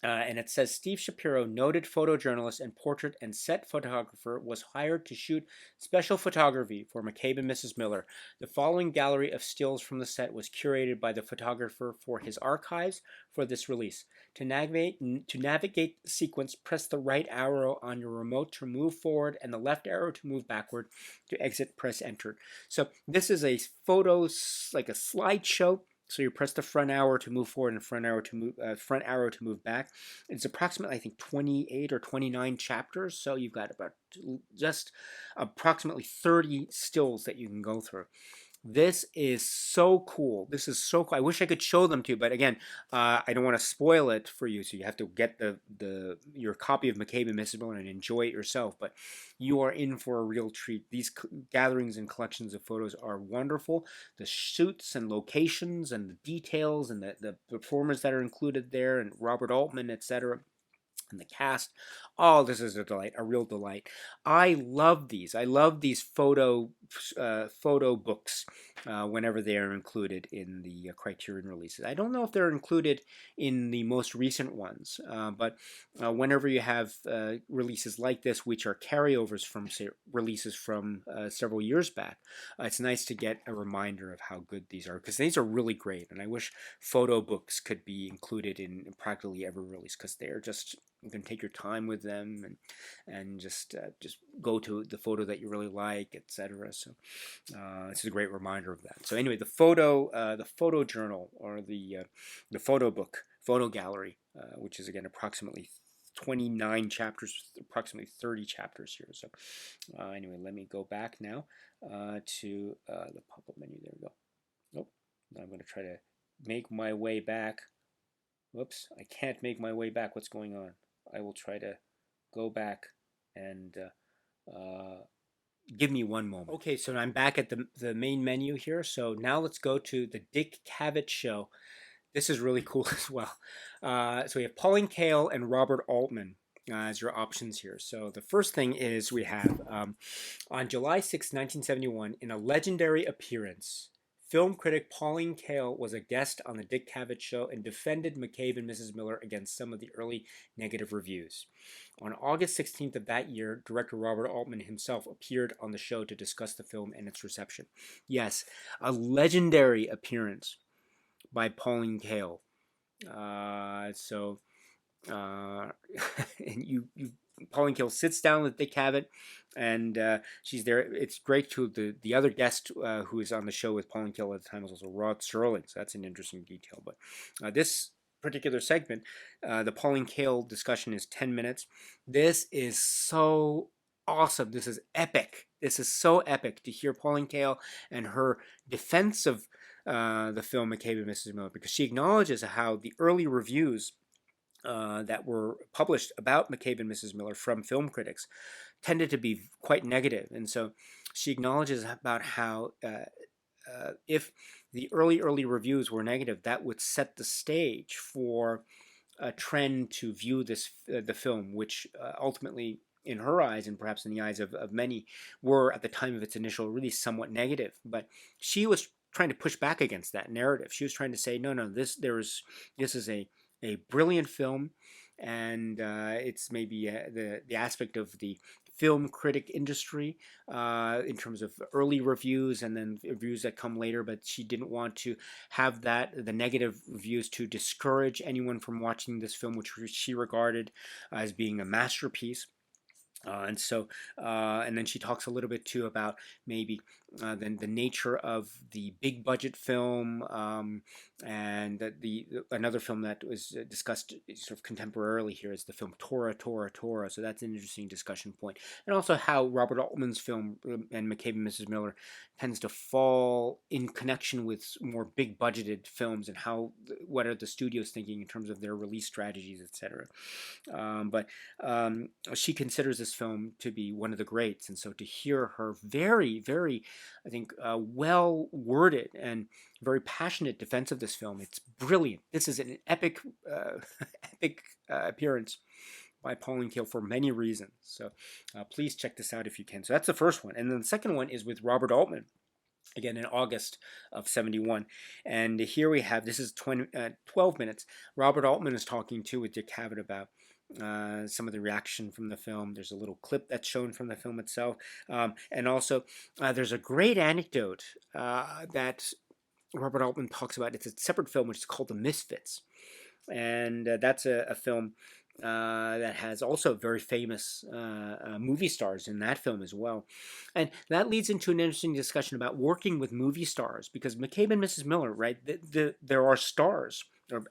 Speaker 1: and it says Steve Shapiro, noted photojournalist and portrait and set photographer, was hired to shoot special photography for McCabe and Mrs. Miller. The following gallery of stills from the set was curated by the photographer for his archives for this release. To navigate the sequence, press the right arrow on your remote to move forward and the left arrow to move backward. To exit, press enter. So this is a photo, like a slideshow. So you press the front arrow to move forward and front arrow to move back. It's approximately, I think, 28 or 29 chapters. So you've got about just approximately 30 stills that you can go through. This is so cool. This is so cool. I wish I could show them to you, but again, I don't want to spoil it for you. So you have to get the your copy of McCabe and Mrs. Miller and enjoy it yourself. But you are in for a real treat. These gatherings and collections of photos are wonderful. The shoots and locations and the details and the performers that are included there and Robert Altman, etc. And the cast. Oh, this is a delight, a real delight. I love these. I love these photo books whenever they are included in the Criterion releases. I don't know if they're included in the most recent ones, but whenever you have releases like this, which are carryovers from say, releases from several years back, it's nice to get a reminder of how good these are, because these are really great. And I wish photo books could be included in practically every release, because they're just, you can take your time with them and just go to the photo that you really like, etc. So this is a great reminder of that. So anyway, the photo journal, or the photo book, photo gallery, which is again approximately 29 chapters, approximately 30 chapters here. So anyway, let me go back now to the pop-up menu. There we go. Nope. Now I'm going to try to make my way back. Whoops, I can't make my way back. What's going on? I will try to go back and give me one moment. Okay, so I'm back at the main menu here. So now let's go to the Dick Cavett Show. This is really cool as well. So we have Pauline Kael and Robert Altman as your options here. So the first thing is we have on July 6, 1971, in a legendary appearance, film critic Pauline Kael was a guest on the Dick Cavett Show and defended McCabe and Mrs. Miller against some of the early negative reviews. On August 16th of that year, director Robert Altman himself appeared on the show to discuss the film and its reception. Yes, a legendary appearance by Pauline Kael. And Pauline Kael sits down with Dick Cavett, and she's there. It's great too. The other guest who is on the show with Pauline Kael at the time was also Rod Serling, so that's an interesting detail. But this particular segment, the Pauline Kael discussion, is 10 minutes. This is so awesome. This is epic. This is so epic to hear Pauline Kael and her defense of the film McCabe and Mrs. Miller, because she acknowledges how the early reviews that were published about McCabe and Mrs. Miller from film critics tended to be quite negative. And so she acknowledges about how if the early reviews were negative, that would set the stage for a trend to view the film, which ultimately, in her eyes, and perhaps in the eyes of many, were at the time of its initial release somewhat negative. But she was trying to push back against that narrative. She was trying to say, no, this is a brilliant film, and it's maybe the aspect of the film critic industry in terms of early reviews and then reviews that come later, but she didn't want to have the negative reviews to discourage anyone from watching this film, which she regarded as being a masterpiece. And then she talks a little bit too about maybe the nature of the big budget film, and another film that was discussed sort of contemporarily here is the film Tora, Tora, Tora. So that's an interesting discussion point. And also how Robert Altman's film and McCabe and Mrs. Miller tends to fall in connection with more big budgeted films, and what are the studios thinking in terms of their release strategies, etc. But she considers this film to be one of the greats, and so to hear her very, very, I think, well worded and very passionate defense of this film, it's brilliant. This is an epic, epic appearance by Pauline Kael for many reasons. So please check this out if you can. So that's the first one, and then the second one is with Robert Altman. Again, in August of 71. And here we have, this is 12 minutes. Robert Altman is talking too with Dick Cavett about some of the reaction from the film. There's a little clip that's shown from the film itself. And also, there's a great anecdote that Robert Altman talks about. It's a separate film, which is called The Misfits. And that's a film that has also very famous movie stars in that film as well. And that leads into an interesting discussion about working with movie stars, because McCabe and Mrs. Miller, right, there are stars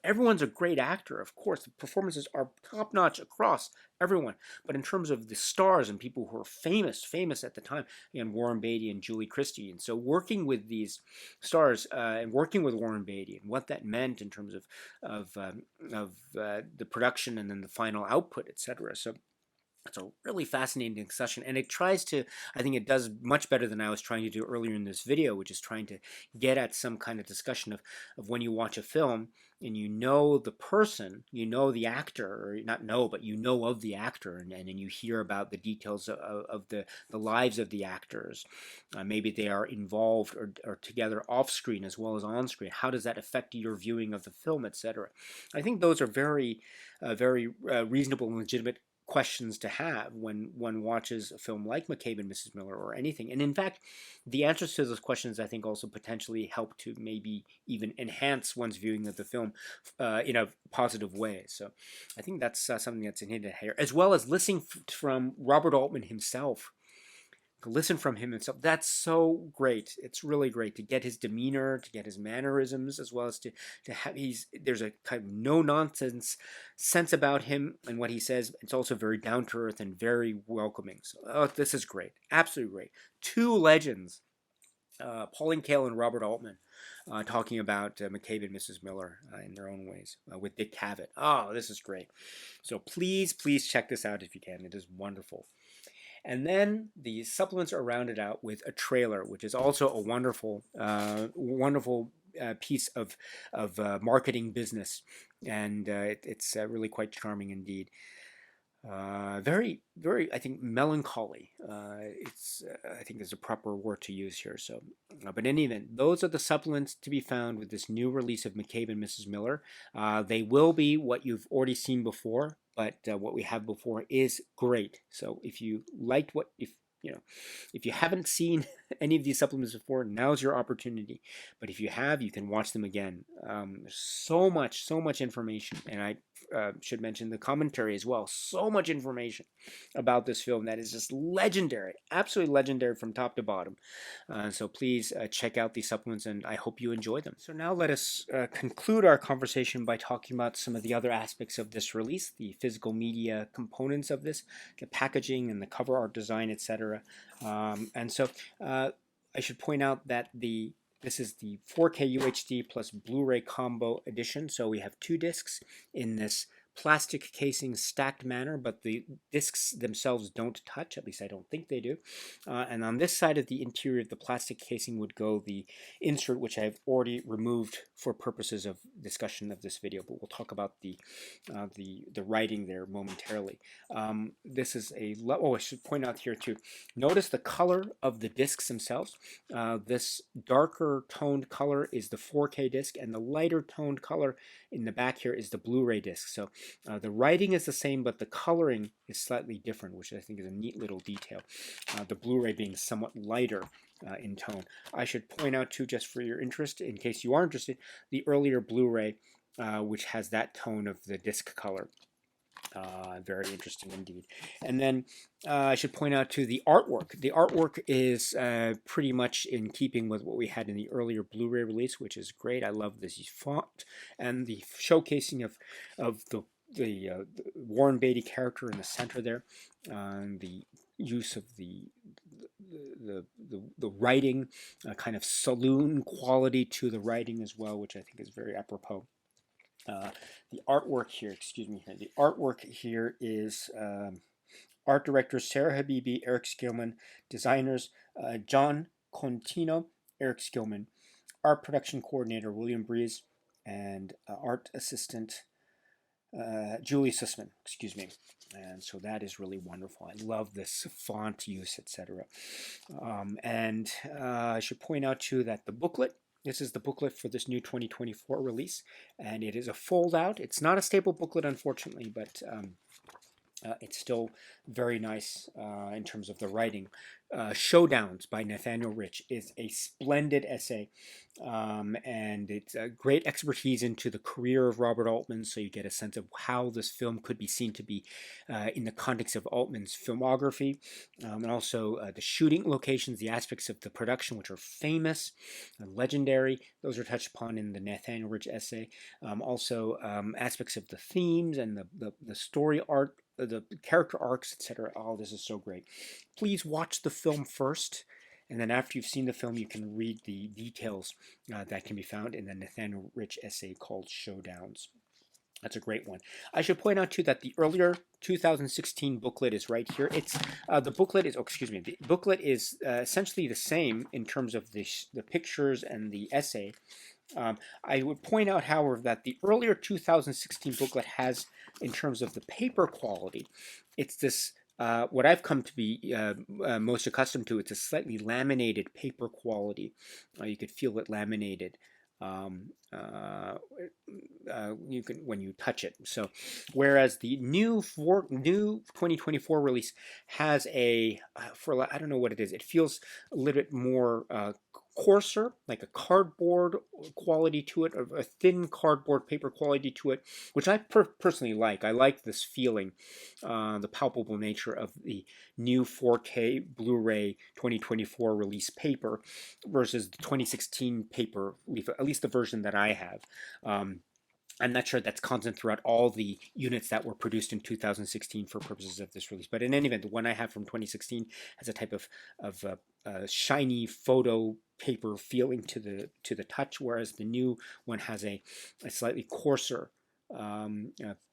Speaker 1: Everyone's a great actor, of course. The performances are top notch across everyone. But in terms of the stars and people who are famous at the time, again, Warren Beatty and Julie Christie. And so working with these stars and working with Warren Beatty and what that meant in terms of the production and then the final output, etc. So it's a really fascinating discussion, and it tries to, I think it does much better than I was trying to do earlier in this video, which is trying to get at some kind of discussion of when you watch a film and you know the person, you know the actor, or not know, but you know of the actor, and then you hear about the details of the lives of the actors. Maybe they are involved or together off screen as well as on screen. How does that affect your viewing of the film, etc.? I think those are very reasonable and legitimate questions to have when one watches a film like McCabe and Mrs. Miller or anything. And in fact, the answers to those questions I think also potentially help to maybe even enhance one's viewing of the film in a positive way. So I think that's something that's hinted here, as well as listening from Robert Altman himself. Listen from him himself. That's so great. It's really great to get his demeanor, to get his mannerisms, as well as to have there's a kind of no nonsense sense about him and what he says. It's also very down to earth and very welcoming. So this is great, absolutely great. Two legends, Pauline Kael and Robert Altman, talking about McCabe and Mrs. Miller in their own ways with Dick Cavett. Oh, this is great. So please check this out if you can. It is wonderful. And then the supplements are rounded out with a trailer, which is also a wonderful, wonderful piece of marketing business, and it's really quite charming indeed. Very, I think, melancholy. I think there's a proper word to use here. So, but in any event, those are the supplements to be found with this new release of McCabe and Mrs. Miller. They will be what you've already seen before, but what we have before is great. So if you liked if you haven't seen any of these supplements before, now's your opportunity. But if you have, you can watch them again. There's so much information, and I should mention the commentary as well. So much information about this film that is just legendary, absolutely legendary from top to bottom. So please check out these supplements, and I hope you enjoy them. So now let us conclude our conversation by talking about some of the other aspects of this release, the physical media components of this, the packaging and the cover art design, etc. And so I should point out that this is the 4K UHD plus Blu-ray combo edition. So we have two discs in this plastic casing stacked manner, but the discs themselves don't touch, at least I don't think they do. And on this side of the interior of the plastic casing would go the insert, which I've already removed for purposes of discussion of this video, but we'll talk about the writing there momentarily. This is I should point out here too, notice the color of the discs themselves. This darker toned color is the 4K disc, and the lighter toned color in the back here is the Blu-ray disc. So the writing is the same, but the coloring is slightly different, which I think is a neat little detail. The Blu-ray being somewhat lighter in tone. I should point out too, just for your interest, in case you are interested, the earlier Blu-ray, which has that tone of the disc color. Very interesting indeed. And then I should point out to the artwork. The artwork is pretty much in keeping with what we had in the earlier Blu-ray release, which is great. I love this font and the showcasing of the Warren Beatty character in the center there, the use of the writing, kind of saloon quality to the writing as well, which I think is very apropos. The artwork here, the artwork here is art director Sarah Habibi, Eric Skillman, designers John Contino, Eric Skillman, art production coordinator William Breeze, and art assistant Julie Sussman, And so that is really wonderful. I love this font use, etc. And I should point out too that the booklet, this is the booklet for this new 2024 release, and it is a fold out. It's not a staple booklet, unfortunately, but it's still very nice in terms of the writing. Showdowns by Nathaniel Rich is a splendid essay, and it's a great expertise into the career of Robert Altman, so you get a sense of how this film could be seen to be in the context of Altman's filmography, and also the shooting locations, the aspects of the production, which are famous and legendary. Those are touched upon in the Nathaniel Rich essay. Also, aspects of the themes and the story art, the character arcs, etc. All this is so great. Please watch the film first, and then after you've seen the film, you can read the details that can be found in the Nathaniel Rich essay called Showdowns. That's a great one. I should point out too that the earlier 2016 booklet is right here. It's the booklet is, the booklet is essentially the same in terms of the pictures and the essay. I would point out, however, that the earlier 2016 booklet has, in terms of the paper quality, it's this, what I've come to be most accustomed to, it's a slightly laminated paper quality. You could feel it laminated. You can when you touch it. So, whereas the new 2024 release has a, I don't know what it is. It feels a little bit more coarser, like a cardboard quality to it, a thin cardboard paper quality to it, which I personally like. I like this feeling, the palpable nature of the new 4K Blu-ray 2024 release paper versus the 2016 paper leaf, at least the version that I have. I'm not sure that's constant throughout all the units that were produced in 2016 for purposes of this release. But in any event, the one I have from 2016 has a type of shiny photo paper feeling to the touch, whereas the new one has a slightly coarser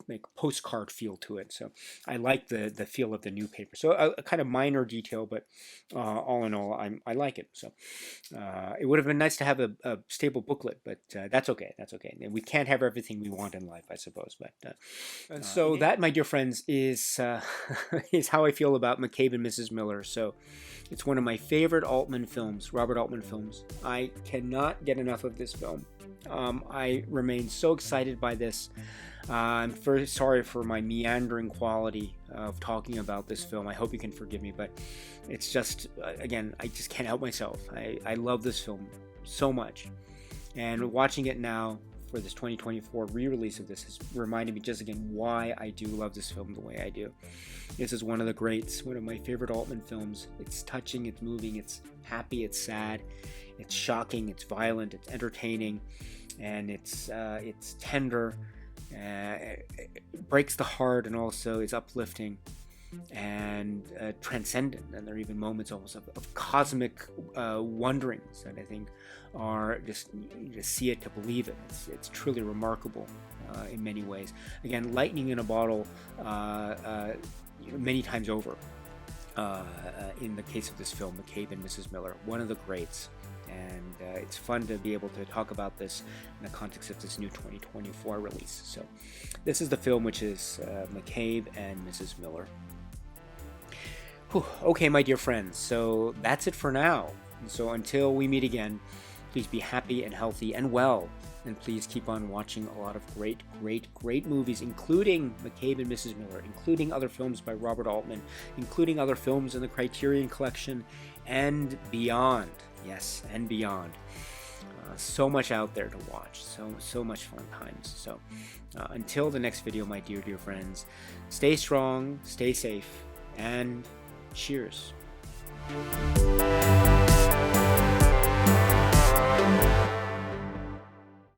Speaker 1: like postcard feel to it. So I like the feel of the new paper. So a kind of minor detail, but all in all, I like it. So it would have been nice to have a stable booklet, but that's okay. That's okay. And we can't have everything we want in life, I suppose. But so that, my dear friends, is is how I feel about McCabe and Mrs. Miller. So it's one of my favorite Altman films, Robert Altman films. I cannot get enough of this film. I remain so excited by this. I'm very sorry for my meandering quality of talking about this film. I hope you can forgive me, but it's just, again, I just can't help myself. I love this film so much. And watching it now for this 2024 re-release of this has reminded me just again why I do love this film the way I do. This is one of the greats, one of my favorite Altman films. It's touching, it's moving, it's happy, it's sad, it's shocking, it's violent, it's entertaining, and it's tender. It breaks the heart, and also is uplifting and transcendent. And there are even moments almost of cosmic wonderings that I think are just, you just see it to believe it. It's truly remarkable in many ways. Again, lightning in a bottle many times over. In the case of this film, McCabe and Mrs. Miller, one of the greats. And it's fun to be able to talk about this in the context of this new 2024 release. So this is the film, which is McCabe and Mrs. Miller. Whew. Okay, my dear friends, so that's it for now. And so until we meet again, please be happy and healthy and well. And please keep on watching a lot of great movies, including McCabe and Mrs. Miller, including other films by Robert Altman, including other films in the Criterion Collection, and beyond. Yes, and beyond. So much out there to watch. So much fun times. So until the next video, my dear friends, stay strong, stay safe, and cheers.